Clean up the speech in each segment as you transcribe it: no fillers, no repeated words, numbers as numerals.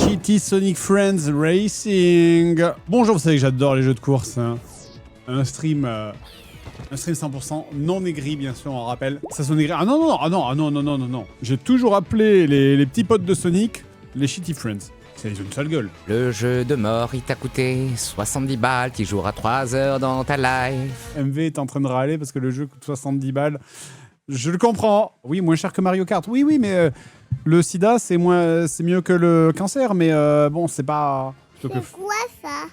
Shitty Sonic Friends Racing. Bonjour, vous savez que j'adore les jeux de course. Hein. Un stream 100% non aigri, bien sûr, on rappelle. Ça sonne aigri. Ah non. J'ai toujours appelé les petits potes de Sonic les Shitty Friends. C'est une sale gueule. Le jeu de mort, il t'a coûté 70 balles, tu joueras 3 heures dans ta life. MV est en train de râler parce que le jeu coûte 70 balles. Je le comprends. Oui, moins cher que Mario Kart. Oui, mais le sida, c'est mieux que le cancer. Mais bon, c'est pas... C'est quoi ça?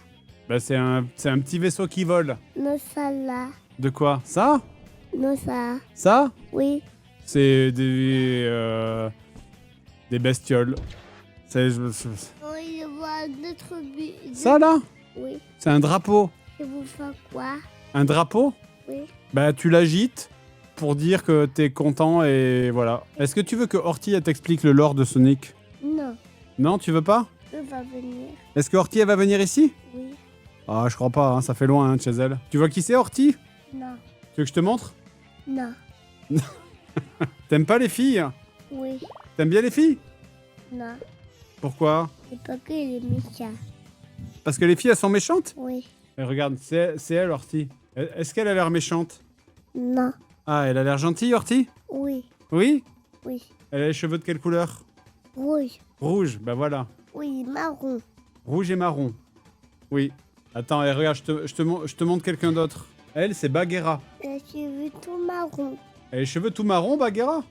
Bah, c'est un petit vaisseau qui vole. Non, ça là. De quoi? Ça? Non, ça. Ça? Oui. C'est des bestioles. C'est... Oh, il voit notre but. Ça, là? Oui. C'est un drapeau. Et vous faites quoi? Un drapeau? Oui. Bah, tu l'agites pour dire que t'es content et voilà. Est-ce que tu veux que Horty elle t'explique le lore de Sonic? Non. Non, tu veux pas? Il va venir. Est-ce que Horty elle va venir ici? Oui. Ah, je crois pas, hein, ça fait loin hein, de chez elle. Tu vois qui c'est, Horty? Non. Tu veux que je te montre? Non. T'aimes pas les filles? Oui. T'aimes bien les filles? Non. Pourquoi? C'est pas que les méchants. Parce que les filles, elles sont méchantes? Oui. Et regarde, c'est elle, Horty. Est-ce qu'elle a l'air méchante? Non. Ah, elle a l'air gentille, Horty? Oui. Oui? Oui. Elle a les cheveux de quelle couleur? Rouge. Rouge, bah voilà. Oui, marron. Rouge et marron. Oui. Attends, et regarde, je te montre quelqu'un d'autre. Elle, c'est Bagheera. Les cheveux tout marron. Elle a les cheveux tout marron, Bagheera?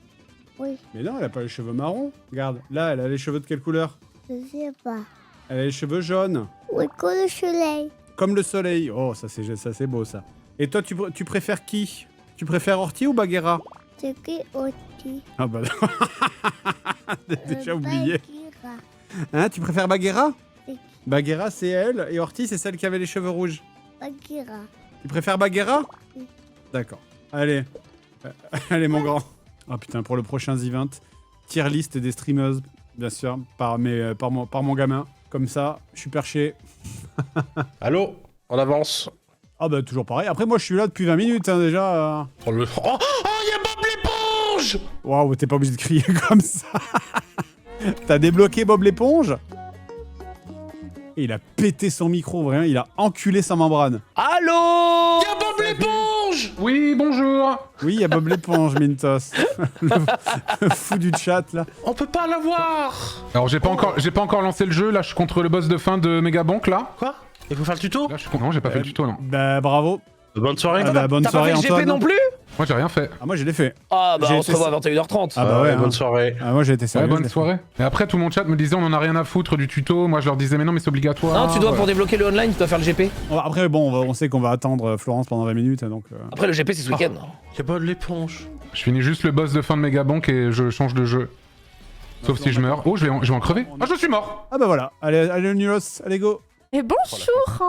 Oui. Mais non, elle a pas les cheveux marrons. Regarde, là, elle a les cheveux de quelle couleur? Je sais pas. Elle a les cheveux jaunes. Oui, comme le soleil. Comme le soleil. Oh, ça c'est beau, ça. Et toi, tu préfères qui? Tu préfères Horty ou Bagheera? C'est qui aussi? Ah bah j'ai déjà oublié. Bagheera. Hein, tu préfères Bagheera? C'est qui? Bagheera, c'est elle, et Horty, c'est celle qui avait les cheveux rouges. Bagheera. Tu préfères Bagheera? Oui. D'accord. Allez. Allez, mon grand. Oh putain, pour le prochain event, tier list des streameuses, bien sûr, par mon gamin. Comme ça, je suis perché. Allô? On avance. Ah bah toujours pareil. Après, moi, je suis là depuis 20 minutes, hein, déjà. Oh, il y a Bob l'éponge! Waouh, t'es pas obligé de crier comme ça. T'as débloqué Bob l'éponge? Et il a pété son micro, vraiment. Il a enculé sa membrane. Allô? Il y a Bob l'éponge! Oui, bonjour. Oui, il y a Bob l'éponge, Mintos. le fou du chat, là. On peut pas l'avoir! Alors j'ai pas encore lancé le jeu, là je suis contre le boss de fin de Megabank là. Quoi? Il faut faire le tuto? Là je suis contre... Non, j'ai pas fait le tuto non. Bah, bravo. Bonne soirée. Ah bah, bonne soirée, T'as pas fait le Antoine. GP non plus? Moi j'ai rien fait. Ah, moi, je l'ai fait. Ah bah J'ai on été se revoit à 21h30. Ah bah ouais, hein. bonne soirée. Ah, moi, j'ai été Ouais, sérieux. je bonne l'ai fait. soirée. Et après tout mon chat me disait on en a rien à foutre du tuto, moi je leur disais mais non mais c'est obligatoire. Non, tu dois Voilà. pour débloquer le online, tu dois faire le GP. Après, bon, on sait qu'on va attendre Florence pendant 20 minutes, donc... Après le GP c'est ce week-end. Il y a Bob l'éponge. Je finis juste le boss de fin de Megabank et je change de jeu. Sauf si je meurs. Oh je vais en crever. Ah je suis mort. Ah bah voilà. Allez, Nulos, allez, go. Et bonjour.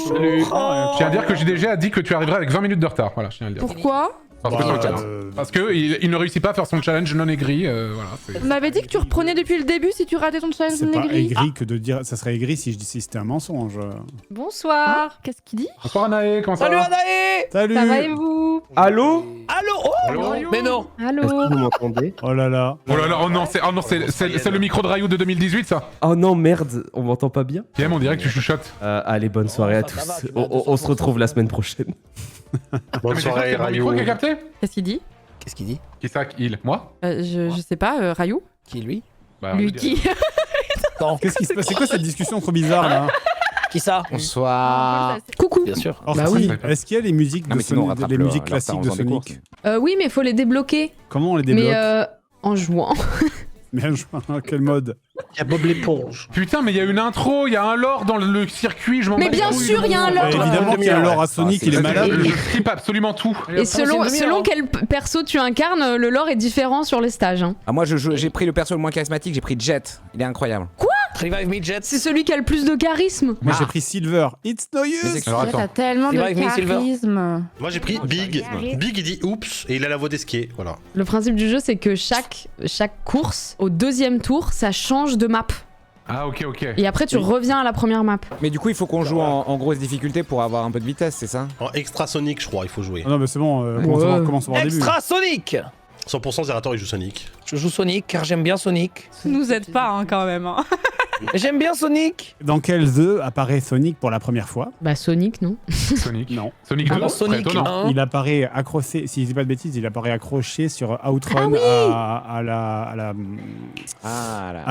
Salut. Je tiens à dire que JDG a dit que tu arriverais avec 20 minutes de retard. Voilà, je tiens à le dire. Pourquoi? Parce que, parce que il ne réussit pas à faire son challenge non aigri. Voilà, On m'avait dit que tu reprenais depuis le début si tu ratais ton challenge C'est pas aigri. aigri que de dire... Ça serait aigri si je dis si c'était un mensonge. Bonsoir. Qu'est-ce qu'il dit? Bonsoir Anaé, comment ça Salut va? Anaé! Salut. Ça va et vous? Allô? Allô? Oh Allô? Mais non! Allô? Est-ce que vous m'entendez? Oh là là. Oh là là, oh non, c'est le micro de Rayou de 2018 ça. Oh non, merde, on m'entend pas bien? PM, on dirait que tu chuchotes. Allez, bonne soirée à ça va, tous. tu vas On se retrouve la semaine prochaine. Bonne soirée, Rayou. Rayou. Micro qui a capté? Qu'est-ce qu'il dit? Qu'est-ce qu'il dit? Qui ça? Il? Moi? Je sais pas, Rayou? Qui lui? Bah, Lui je dirais- qui? Attends, Qu'est-ce qui se passe? C'est quoi cette discussion trop bizarre, là? qui ça? Bonsoir. Coucou. Bien sûr. Orti, Bah oui. Est-ce qu'il y a les musiques Non de mais sinon on Sonic, rattrape les le- musiques la classiques retard de en faisant des Sonic? courses. Oui, mais faut les débloquer. Comment on les débloque? Mais en jouant. Bien joué. Quel mode? Il y a Bob l'éponge. Putain, mais il y a une intro, il y a un lore dans le circuit, je m'en Mais bats les bien couilles, sûr, il y a un je- lore. Évidemment qu'il y a un lore à Sonic, Ah, il est c'est- malade. Je skip absolument tout. Et selon c'est une demi-heure, quel perso tu incarnes, le lore est différent sur les stages. hein. Ah moi j'ai pris le perso le moins charismatique, j'ai pris Jet. Il est incroyable. Revive me Jet. C'est celui qui a le plus de charisme. Moi, j'ai Ah. pris Silver. It's no use. Alors attends. T'as tellement de Revive me, Silver. charisme. Moi j'ai pris Big. Big il dit oups et il a la voix d'esquier. Voilà. Le principe du jeu, c'est que chaque course, au deuxième tour, ça change de map. Ah ok. Et après, tu reviens à la première map. Mais du coup il faut qu'on joue en grosse difficulté pour avoir un peu de vitesse, c'est ça? En extra Sonic, je crois, il faut jouer. Ah non, mais c'est bon, commençons par le début. Extra Sonic! 100% Zerator il joue Sonic. Je joue Sonic car j'aime bien Sonic. Nous aide pas, hein, quand même. J'aime bien Sonic. Dans quels œufs apparaît Sonic pour la première fois? Bah Sonic, non? Sonic. Non. Sonic Ah 2, non, très Sonic étonnant. 1. Il apparaît accroché, si je dis pas de bêtises, il apparaît accroché sur Outrun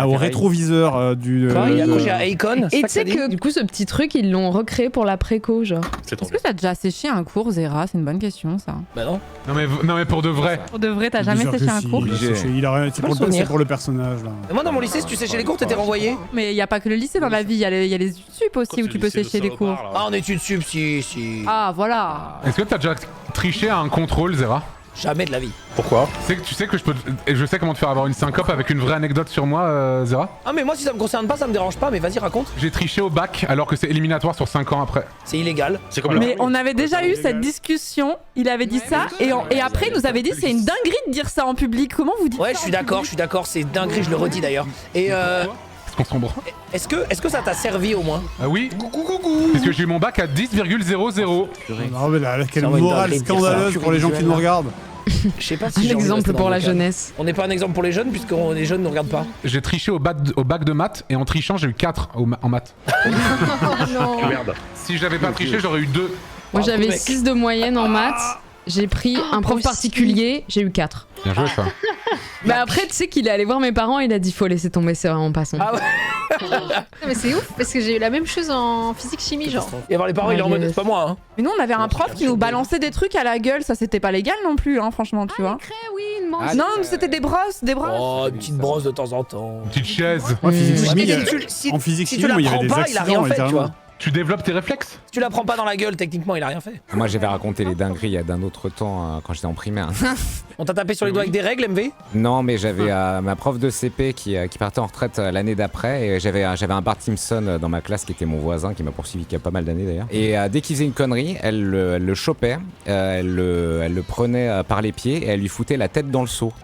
au rétroviseur du. Enfin, il est accroché à Akon. Et tu sais que du coup ce petit truc ils l'ont recréé pour la préco genre. C'est trop Est-ce que t'as déjà séché un cours, Zera? C'est une bonne question, ça. Bah non. Non mais pour de vrai. Pour de vrai, t'as jamais Bien sûr séché que un si, cours? il a séché. Il a rien, c'est pas pour, le souvenir. c'est pour le personnage là. Mais moi, dans mon lycée, si tu séchais les cours, t'étais renvoyé. Mais il y a pas que le lycée dans la vie, il y a les sup aussi où tu peux sécher les cours. Ah, en études sup, si. Ah, voilà. Est-ce que t'as déjà triché à un contrôle, Zera? Jamais de la vie. Pourquoi? Tu sais que je sais comment te faire avoir une syncope avec une vraie anecdote sur moi, Zera? Ah, mais moi, si ça me concerne pas, ça me dérange pas, mais vas-y, raconte. J'ai triché au bac alors que c'est éliminatoire sur 5 ans après. C'est illégal. C'est comme Mais on avait déjà eu cette discussion, il avait dit ça, et après il nous avait dit c'est une dinguerie de dire ça en public. Comment vous dites Ouais, ça je suis d'accord, c'est dinguerie, je le redis d'ailleurs. Et Est-ce qu'on sombre? est-ce que ça t'a servi au moins? Ah oui. Parce que j'ai eu mon bac à 10,00. Ah, mais là, quelle Ça va, une morale dinguerie de dire scandaleuse ça. pour les gens qui nous regardent. Je sais pas si Un j'ai envie de exemple rester dans pour le la local. jeunesse. On n'est pas un exemple pour les jeunes, puisque les jeunes ne regardent pas. J'ai triché au bac de maths et en trichant j'ai eu 4 en maths. Merde. Si j'avais pas triché j'aurais eu 2. Moi Bravo, j'avais mec. 6 de moyenne en maths. J'ai pris un prof particulier, j'ai eu 4. Bien joué ça. Bah après tu sais qu'il est allé voir mes parents, il a dit faut laisser tomber, c'est vraiment pas son. Ah ouais. Mais c'est ouf parce que j'ai eu la même chose en physique-chimie, genre. Et avoir les parents, il est en mode, c'est pas moi, hein. Mais nous on avait un prof qui nous balançait des trucs à la gueule, ça c'était pas légal non plus, hein, franchement, tu vois. Oui, Non, c'était des brosses, Oh, une petite brosse de temps en temps. Petite chaise. Ouais, physique Ouais, chimie, mais si en physique si chimie, tu moi, il y la avait prends des pas, il a accidents rien fait, tu littéralement. vois. Tu développes tes réflexes? Si tu la prends pas dans la gueule, techniquement, il a rien fait. Moi, j'avais raconté les dingueries d'un autre temps quand j'étais en primaire. On t'a tapé sur les doigts avec des règles, MV? Non, mais j'avais ma prof de CP qui partait en retraite l'année d'après et j'avais un Bart Simpson dans ma classe qui était mon voisin, qui m'a poursuivi il y a pas mal d'années d'ailleurs. Et dès qu'il faisait une connerie, elle le chopait, elle le prenait par les pieds et elle lui foutait la tête dans le seau.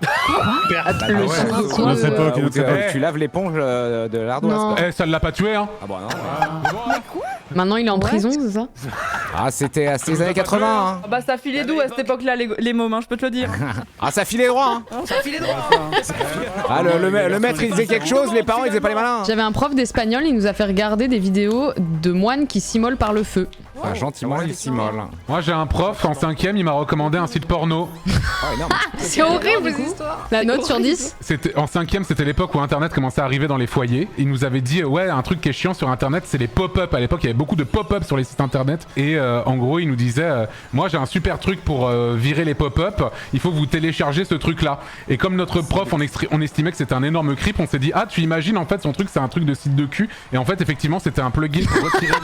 Notre époque, notre époque. Tu laves l'éponge de l'ardoise. Non. quoi. Eh, ça l'a pas tué hein. Ah bon, non. Maintenant il est en prison, c'est ça? Ah, c'était à ces années 80. Hein. Ah bah ça filait d'où à cette époque-là les mômes, hein, je peux te le dire. Ah, ça filait droit. Hein. Ça file droit. Ah, le maître il disait quelque chose, les parents ils faisaient pas les malins. J'avais un prof d'espagnol, il nous a fait regarder des vidéos de moines qui s'immolent par le feu. Enfin, gentiment, il s'immole. Moi j'ai un prof en 5ème, il m'a recommandé un site porno. Oh, énorme. C'est horrible ces histoires. La note sur 10? En 5ème, c'était l'époque où internet commençait à arriver dans les foyers. Il nous avait dit ouais, un truc qui est chiant sur internet, c'est les pop-up. À l'époque, il y avait beaucoup de pop-up sur les sites internet. Et en gros, il nous disait moi j'ai un super truc pour virer les pop-up. Il faut que vous téléchargez ce truc-là. Et comme notre prof, on estimait que c'était un énorme creep, on s'est dit ah, tu imagines en fait son truc, c'est un truc de site de cul. Et en fait, effectivement, c'était un plugin pour retirer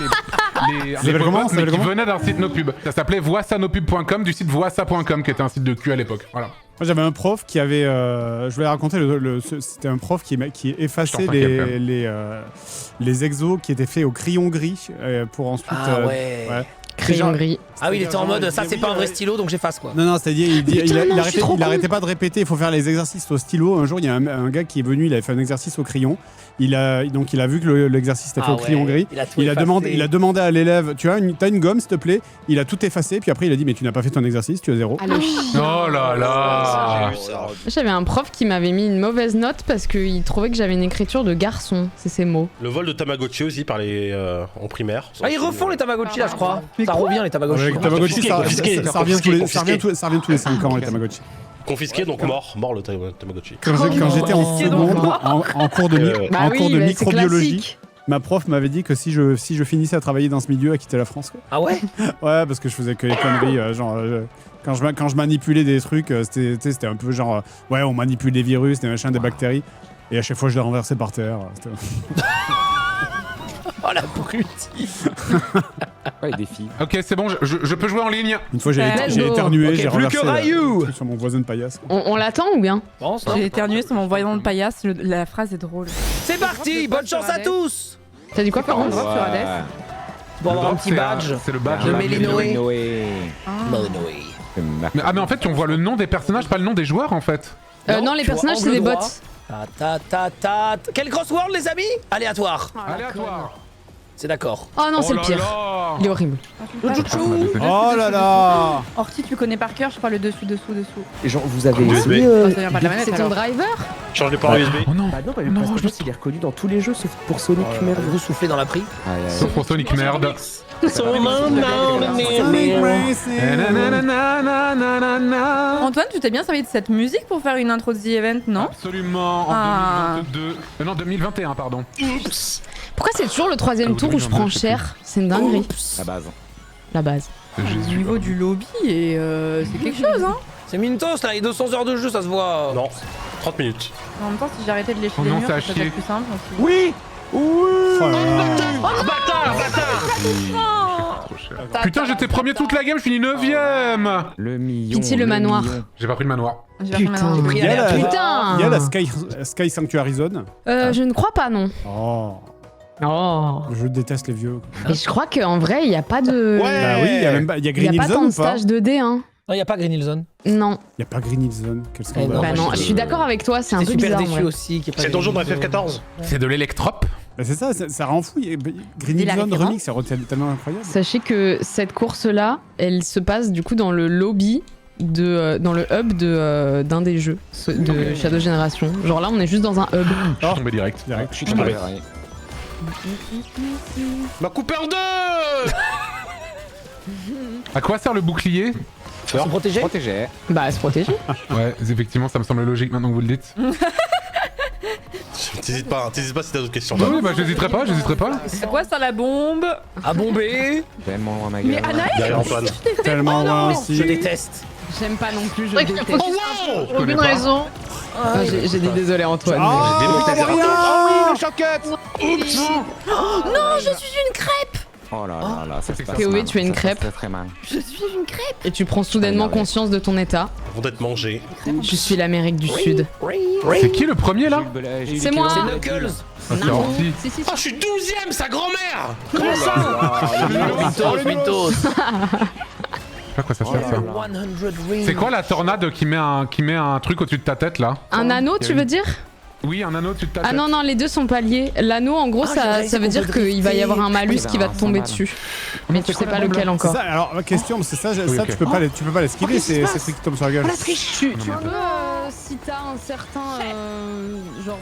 les pop-up, mais qui venaient d'un site NoPub. Ça s'appelait voisanopub.com du site voisa.com qui était un site de cul à l'époque. Voilà. Moi, j'avais un prof qui avait. Je voulais raconter, c'était un prof qui effaçait les exos qui étaient faits au crayon gris pour ensuite. Ah ouais. Crayon gris. Ah oui, il était en mode, ça c'est pas un vrai stylo, donc j'efface quoi. Non, c'est-à-dire, il arrêtait pas de répéter, il faut faire les exercices au stylo. Un jour, il y a un gars qui est venu, il avait fait un exercice au crayon. Il a vu que l'exercice était fait au crayon gris. Il a demandé à l'élève, t'as une gomme s'il te plaît. Il a tout effacé, puis après il a dit mais tu n'as pas fait ton exercice, tu as 0. Ah, le Oh là là. J'avais un prof qui m'avait mis une mauvaise note parce qu'il trouvait que j'avais une écriture de garçon, c'est ses mots. Le vol de Tamagotchi aussi par les en primaire. Ah, ils refont les Tamagotchi là, je crois. Ça revient les Tamagotchi. Avec Tamagotchi, ça revient tous les 5 ans les confisqué. Tamagotchi. Confisqué, donc mort le Tamagotchi. Quand j'étais en seconde, en cours de microbiologie, ma prof m'avait dit que si je finissais à travailler dans ce milieu, à quitter la France. Quoi. Ah ouais? Ouais, parce que je faisais que les conneries, quand je manipulais des trucs, c'était un peu genre, ouais, on manipule des virus, des machins, des bactéries, et à chaque fois je les renversais par terre. Oh la brute. Ouais, les défis. Ok, c'est bon, je peux jouer en ligne. Une fois j'ai Let's go. éternué, Ok, j'ai plus renversé que Ryu. sur mon voisin de paillasse. On l'attend ou bien? Pense, hein. J'ai éternué sur mon voyant de paillasse, la phrase est drôle. C'est parti, bonne chance à tous. T'as dit quoi, Florence? Drop sur Hades. Pour avoir un Donc, petit badge. C'est le badge De la Mélinoé. Noé. Noé. Mais en fait, on voit le nom des personnages, pas le nom des joueurs en fait. Non, les tu vois, personnages c'est angle des bots. droit. Quel crossword les amis? Aléatoire. Aléatoire. C'est d'accord. Oh non, c'est le là pire. là. Il est horrible. Oh là là. Orti, tu connais par cœur, je crois, le dessous. Et genre, vous avez USB. essayé Ça vient pas de la manette C'est ton alors. driver? Change les ports USB. Oh non. Bah non, parce qu'en fait, il est reconnu dans tous les jeux sauf pour Sonic, merde. Vous soufflez dans la prix. Sauf pour Sonic, merde. Antoine, tu t'es bien servi de cette musique pour faire une intro de The Event, non? Absolument, en Ah. 2022. Non, 2021, pardon. Pourquoi c'est toujours le troisième tour où je prends cher? C'est une dinguerie. La base. La base. Au Jésus. niveau du lobby, et c'est quelque chose, hein. C'est Mintos là, il y a 200 heures de jeu, ça se voit. Non, 30 minutes. En même temps, si j'arrêtais de lécher Oh les non, murs, ça a ça serait chier. plus simple aussi. Oui. Oh là là. Trop cher. Putain, j'étais premier toute la game, je finis 9ème. Le million. Pitié, le manoir. J'ai pas pris le manoir. J'ai pas fait maintenant, j'ai pris Il y a la, Putain. il y a la Sky Sanctuary Zone. Je ne crois pas, non. Oh, Oh. je déteste les vieux. Et je crois qu'en vrai, il n'y a pas de. Bah oui, il y a même pas, il y a Il n'y Green a Hill pas tant Zone de ou pas? stage 2D, hein. Non, il y a pas Green Hill Zone. Non. Il y a pas Green Hill Zone. Quel Eh scandale. non, Bah non, je suis d'accord avec toi, c'est un C'est peu super bizarre. en déçu vrai. aussi. qu'il y ait pas C'est le donjon dans Green Hill Zone. FF14. C'est de l'électrope. Bah c'est ça, ça rend fou. Green Et Hill la Zone référence Remix, c'est tellement incroyable. Sachez que cette course-là, elle se passe du coup dans le lobby dans le hub d'un des jeux de Shadow Generation. Genre là, on est juste dans un hub. Je suis tombé direct. Direct. Je suis tombé. M'a coupé en deux. À quoi sert le bouclier? Se protéger. Protégé. Bah, se protéger. Ouais, effectivement, ça me semble logique maintenant que vous le dites. T'hésites pas si t'as d'autres questions. Bah oui, bah j'hésiterai pas. C'est quoi ça, la bombe? À bomber. Tellement loin, ma Mais gueule. Anaël, Derrière Antoine. Tellement loin Je aussi. déteste. J'aime pas non plus, je C'est vrai qu'il déteste. faut Oh wow. aucune raison. J'ai dit désolé, Antoine. Ah, J'ai démonté rien. Zerator. Ah oui, le shotcut. non, je suis une crêpe. Oh là là là, ça se passe POV, mal. tu es une Ça se passe crêpe. Très très mal. Je suis une crêpe. Et tu prends soudainement énervé. conscience de ton état. Vont d'être mangés. Je suis l'Amérique du Sud. C'est qui le premier là? C'est moi. C'est Knuckles. Ah, c'est Orti. Si, si, Oh, je suis 12ème, sa grand-mère. Comment ça? Mintos, Mintos. Je sais pas quoi ça sert ça. 100 rings. C'est quoi la tornade qui met un truc au-dessus de ta tête là? Un anneau, tu veux dire? Oui, un anneau au-dessus de ta tête. Ah non, non, les deux sont pas liés. L'anneau, en gros, ça veut dire qu'il va y avoir un malus qui va te tomber dessus. Mais tu sais pas lequel C'est encore. ça, alors ma question, c'est ça, Oui, ça ok. tu peux pas l'esquiver, ces trucs qui tombent sur la gueule. Tu peux, si t'as un certain. Genre.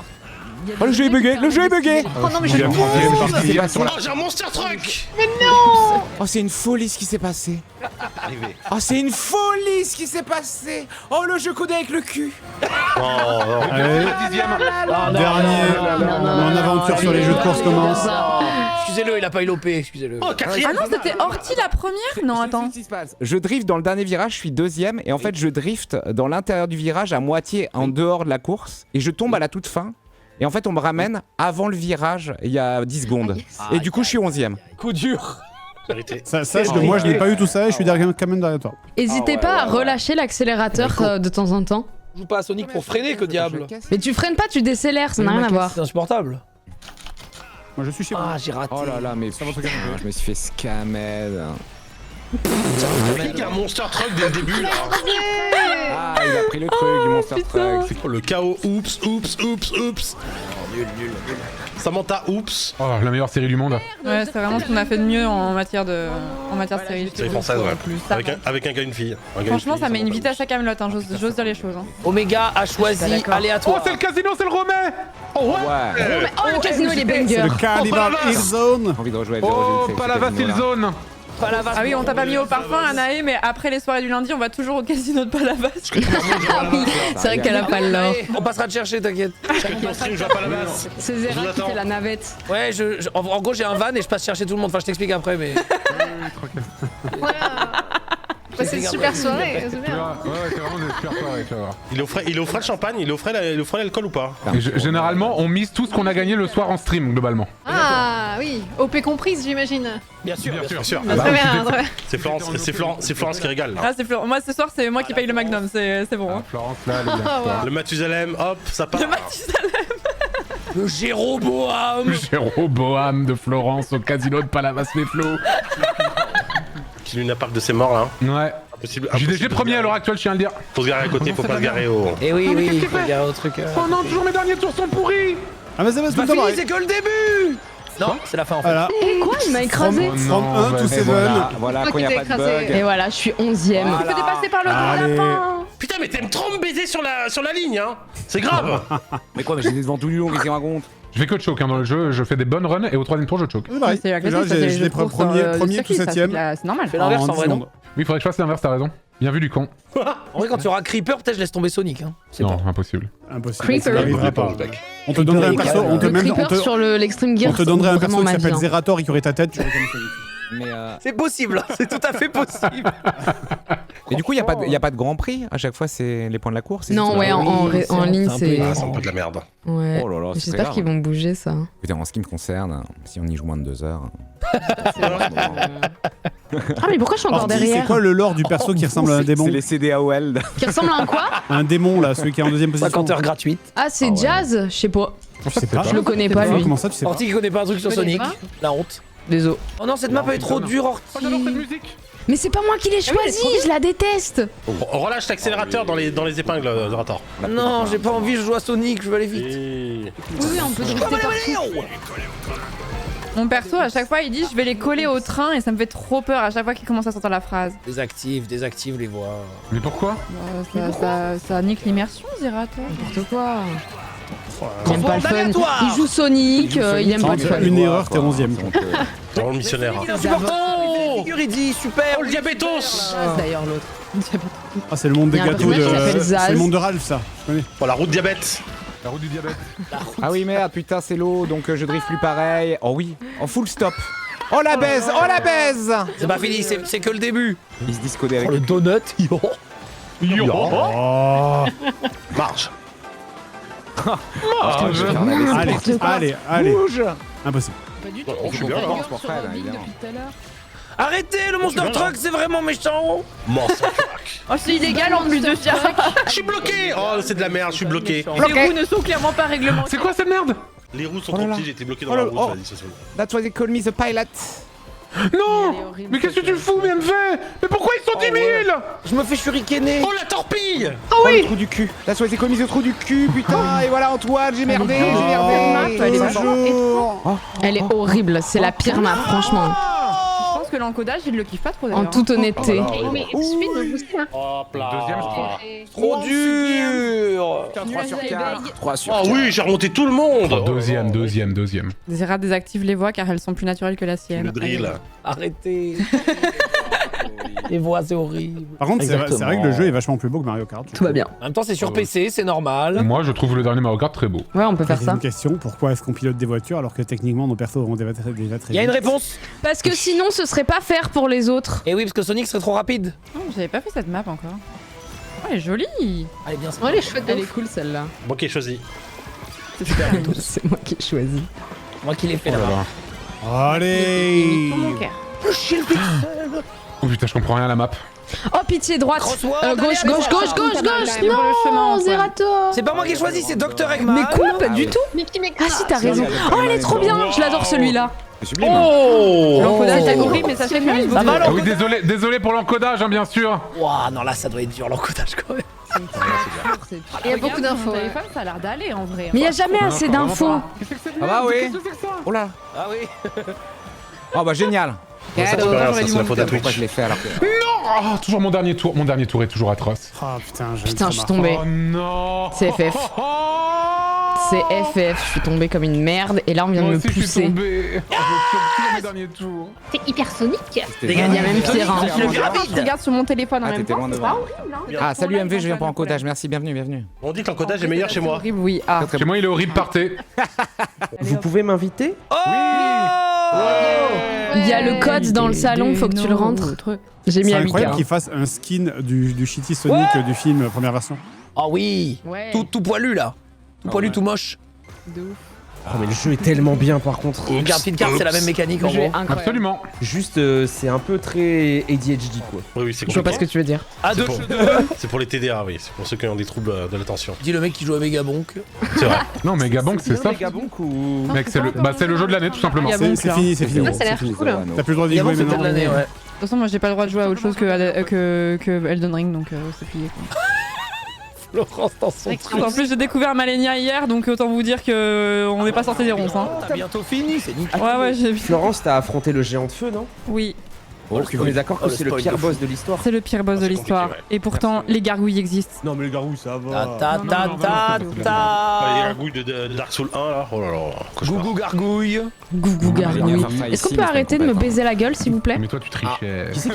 Oh, le jeu est bugué, le jeu est bugué. Oh non, mais je Il y a le il y a sur la- Oh, j'ai un monster truck. Oh, c'est une folie ce qui s'est passé. Arrivé. Oh, c'est une folie ce qui s'est passé. Oh, le jeu codé avec le cul. Oh, non. Allez, Ah, non, dernier, non, non, mon aventure sur les jeux de course commence. Excusez-le, il a pas eu l'OP, excusez-le. Oh, Ah quatrième. non, c'était Horty la première? Non, attends. Qu'est-ce qui se passe ? Je drift dans le dernier virage, je suis deuxième, et en fait je drift dans l'intérieur du virage à moitié en dehors de la course, et je tombe à la toute fin. Et en fait on me ramène avant le virage, il y a 10 secondes. Et du coup je suis 11ème. Coup dur. Vérité. Sache que moi je n'ai pas eu tout ça et je suis derrière quand même derrière toi. N'hésitez pas à relâcher l'accélérateur de temps en temps. Je joue pas à Sonic pour freiner, que diable. Mais tu freines pas, tu décélères, ça n'a rien à voir. C'est insupportable. Moi je suis chez moi. Ah, j'ai raté. Oh là là, mais putain, je me suis fait scammer. Il y a un monster truck dès le début là. Ah, il a pris le truc du Monster Truck. Oh, le chaos. Oups. Samantha, oups. Oh, la meilleure série du monde. Ouais, c'est vraiment ce qu'on a fait de mieux en matière de série. Série française, ouais. Ça Avec un gars et une fille. Un gars et une Franchement, fille, ça met une va. vitesse à Camelot, hein, j'ose dire les choses. Hein. Oméga a choisi Oh, aléatoire. c'est le casino, c'est le Romet. Ouais. Oh, le casino, il est banger. Le Carnival Hill Zone. J'ai envie de rejouer à Oh, Zero G, pas la Vacille Zone. Palavas. Ah oui, on t'a pas mis au parfum, Anaé, mais après les soirées du lundi, on va toujours au casino de Palavas. C'est vrai qu'elle a pas le lore. On passera te chercher, t'inquiète. Mon stream, je vais pas la base. C'est Je vous Zera qui attends. fait la navette. Ouais, en gros, j'ai un van et je passe chercher tout le monde. Enfin, je t'explique après, mais. Voilà. Bah, c'est une super soirée, c'est Tu bien. vois, ouais, c'est vraiment des super soirées, tu vas voir. Il offrait le champagne, il offrait l'alcool ou pas? Et généralement, on mise tout ce qu'on a gagné le soir en stream, globalement. Ah oui, OP comprise, j'imagine. Bien sûr, Bien sûr. Bah, très bien, très bien. C'est Florence qui régale là. Ah, c'est Florent. Moi, ce soir, c'est moi qui paye le Magnum, c'est bon. Ah, Hein. Florence, là, elle est bien. Ah, wow. Le Mathusalem, hop, ça part. Le Mathusalem. Le Jéroboam. Jéroboam de Florence au casino de Palavas-les-Flots. Qui Luna Park de ses morts là. Ouais. Impossible. JDG premier à l'heure actuelle, je tiens à le dire. Faut se garer à côté, faut pas se garer au. Eh oui, Non, mais oui, qu'est-ce il qu'il faut fait regarder au truc. Oh non, toujours mes derniers tours sont pourris. Ah mais ça va C'est tout pas le temps fini, pareil. c'est que le début. Non, c'est la fin en fait. Voilà. Et quoi, il m'a écrasé. Oh From non, 1 to vas-y. 7. Voilà, Toi quand il qui n'y a t'es pas de écrasé. bug. Et voilà, je suis 11ème. Tu peux dépasser par le gros Allez. lapin. Putain, mais t'aimes trop me baiser sur la ligne, hein. C'est grave. Mais quoi, mais j'étais devant tout du long, qu'est-ce qu'il raconte? Je fais que de choke hein, dans le jeu, je fais des bonnes runs et au 3ème tour je choke. C'est pareil. C'est la Déjà, classique, ça, c'est les j'ai jeux de pris course, premier du tout circuit, ça, 7ème. c'est normal. Fais l'inverse en vrai, non? Oui, il faudrait que je fasse l'inverse, t'as raison. Bien vu du con. En vrai, quand tu auras Creeper, peut-être je laisse tomber Sonic. Hein. C'est Non, pas. impossible. Impossible. Creeper. Ça n'arrivera pas. On te donnerait un perso, on te Le même, creeper sur l'extreme gear. on te donnerait un c'est perso vraiment qui ma s'appelle vie, hein. Zerator et qui aurait ta tête, tu aurais comme Sonic. Mais, C'est possible, c'est tout à fait possible. et du coup, y a pas de grand prix. À chaque fois, c'est les points de la course. c'est Non, ça ouais, en ligne, c'est. Ah, c'est un peu de la merde. Ouais. Oh là là, c'est J'espère grave. qu'ils vont bouger ça. Écoutez, en ce qui me concerne, si on y joue moins de 2 heures. Ah, mais pourquoi je suis encore Alors, dis, derrière? c'est quoi le lore du perso qui ressemble à un démon? C'est les CDAOL. Qui ressemble à un quoi? Un démon là, celui qui est en deuxième position. 50 heures gratuites. Ah, c'est Ah ouais. Jazz? Je sais pas. Je sais pas. Je le connais pas, lui. Comment ça, tu sais pas? Orti qui connaît pas un truc sur Tu connais Sonic. pas La honte. Désolé. Oh non, cette map elle est trop dure, Orti. Oh, j'adore cette musique. Mais c'est pas moi qui l'ai choisi, je la déteste. On relâche l'accélérateur dans les épingles, Zerator. Non, j'ai pas envie, je joue à Sonic, je veux aller vite. Et... Oui, on peut drifter partout. Mon perso, à chaque fois, il dit je vais les coller au train et ça me fait trop peur à chaque fois qu'il commence à sortir la phrase. Désactive les voix. Mais pourquoi? Ça nique l'immersion, Zerator. N'importe quoi. Il aime pas le fun. aléatoire. Il joue Sonic, il aime pas le fun. Une erreur, t'es 11ème. Dans le missionnaire. Oh, il dit super. Oh, le diabétos. D'ailleurs, l'autre. Ah, c'est le monde des Il y a un gâteaux personnage qui s'appelle de. Zaz. C'est le monde de Ralph, ça. Je connais. Oh, la route diabète. La route du diabète. Ah oui, merde, putain, c'est l'eau, donc je drift plus pareil. Oh oui, en full stop. Oh la baise, oh la baise. C'est pas fini, c'est que le début. Il se discodait avec. Oh, le donut. Oh. Marche. Allez. Impossible. Oh, je suis bien là. Pour Fred, évidemment. Arrêtez, le Monster bien, Truck, c'est vraiment méchant. Monster Truck. Oh, c'est illégal en plus de ça. Je suis bloqué. Oh, c'est de la merde, je suis bloqué. Les roues ne sont clairement pas réglementées. C'est quoi cette merde? Les roues sont Oh là trop là. petites, j'ai été bloqué dans Oh la là- route, oh. vas-y, ça se fait. That's why they call me the pilot. Non. Mais qu'est-ce que tu fous, BMV? Mais pourquoi ils sont 10 000? Je me fais shurikener. Oh, la torpille. Oh le trou du cul. That's why they call me the trou du cul, putain. Et voilà Antoine, j'ai merdé, j'ai merdé. Elle est Bonjour. Elle est horrible, c'est la pire map, franchement. Je pense que l'encodage, il le kiffe pas trop En d'ailleurs. toute honnêteté. Mais il suffit de booster. Hein. Hop là. Deuxième, je crois. Trop dur. 3 sur 4. 3 sur Ah 4. oui, j'ai remonté tout le monde. Oh, deuxième. Zera désactive les voix car elles sont plus naturelles que la sienne. Le drill. Arrêtez. Les voix, c'est horrible. Par contre, c'est vrai Exactement. que le jeu est vachement plus beau que Mario Kart. Tout va bien. En même temps, c'est sur PC, c'est normal. Moi, je trouve le dernier Mario Kart très beau. Ouais, on peut faire C'est ça. une question, pourquoi est-ce qu'on pilote des voitures alors que techniquement nos persos vont déjà très vite? Il y a une réponse. Parce que sinon, ce serait pas faire pour les autres. Et oui, parce que Sonic serait trop rapide. Oh, j'avais pas fait cette map encore. Oh, elle est jolie. Allez, bien, Ouais, elle est chouette, elle est cool celle-là. Moi qui ai choisi. C'est moi qui ai choisi. Moi qui l'ai fait Oh là là-bas. là. Allez. Oh putain, je comprends rien à la map. Oh, pitié, droite. Crossword, Gauche. Pour le chemin, Non, Antoine. Zerator. C'est pas moi qui ai choisi, c'est Dr Eggman. Mais quoi? Pas du tout. Mickey Ah si, t'as raison. Oh, elle est trop bien. Je l'adore celui-là. C'est sublime. Oh. L'encodage est horrible, mais sachez que j'aime Ça va, Ah oui, désolé pour l'encodage, hein, bien sûr. Ouah, non, là, ça doit être dur l'encodage quand même. Il y a beaucoup d'infos. Mon téléphone, ça a l'air d'aller en vrai. Mais il y a jamais assez d'infos. Ah bah oui. Oh là. Ah oui. Oh bah génial. Ça, c'est pas grave, ça, c'est la faute à Pourquoi Twitch. je l'ai fait alors que... Oh, toujours mon dernier tour. Mon dernier tour est toujours atroce. Ah putain, Putain, je suis tombée. Oh non. C'est FF. C'est FF. Je suis tombée comme une merde. Et là, on vient de Moi me aussi, je suis pousser. tombé. Je chope tous mes derniers tours. C'est hyper sonique. Il y a même pire. Hein. Je regarde sur mon téléphone en Ah, même t'étais temps. loin C'est devant. pas horrible, hein. Ah salut MV, je viens pour encodage. Merci, bienvenue. On dit que l'encodage est meilleur chez moi. Horrible, oui. Ah. Chez moi, il est horrible, partez. Vous pouvez m'inviter? Il y a le code dans le salon, faut que tu le rentres. J'ai mis C'est à 8 incroyable k qu'il fasse un skin du shitty Sonic du film première version. Ah oui. Ouais. Tout poilu là. Tout poilu, tout moche. De ouf. Oh mais le jeu est tellement bien par contre. Regarde, Pit Card, c'est la même mécanique en Le jeu est gros. incroyable. Absolument. Juste c'est un peu très ADHD quoi. Oui, c'est Je vois pas ce que tu veux dire. Ah, deux. C'est pour les TDA, oui. C'est pour ceux qui ont des troubles de l'attention. Dis le mec qui joue à Megabonk. C'est vrai. Non, mais Gabank, c'est ça. Megabonk ou... Mec, c'est le jeu de l'année, tout simplement. Gabank, C'est là. fini, c'est fini. Ah, ça a l'air cool. T'as plus le droit d'y Megabonk, jouer c'était de maintenant. l'année, ouais. De toute façon, moi j'ai pas le droit de jouer à autre chose que Elden Ring, donc c'est plié. Quoi. Florence dans son truc. En plus, j'ai découvert Malenia hier, donc autant vous dire que on n'est pas sorti des ronces. Hein. T'as bientôt fini, c'est nickel. Ouais, j'ai vu. Florence, t'as affronté le géant de feu, non? Oui. On est d'accord que c'est le pire boss de l'histoire. C'est le pire boss de c'est l'histoire. compliqué, Et pourtant, les gargouilles existent. Non, mais les garous, ça va. Ta ta ta ta Les ta. gargouilles de Dark Souls 1 là, oh là là, cauchemar. Gougou gargouille. Gougou gargouille. Est-ce qu'on peut arrêter de me baiser la gueule, s'il vous plaît? Mais toi, tu trichais. Qui c'est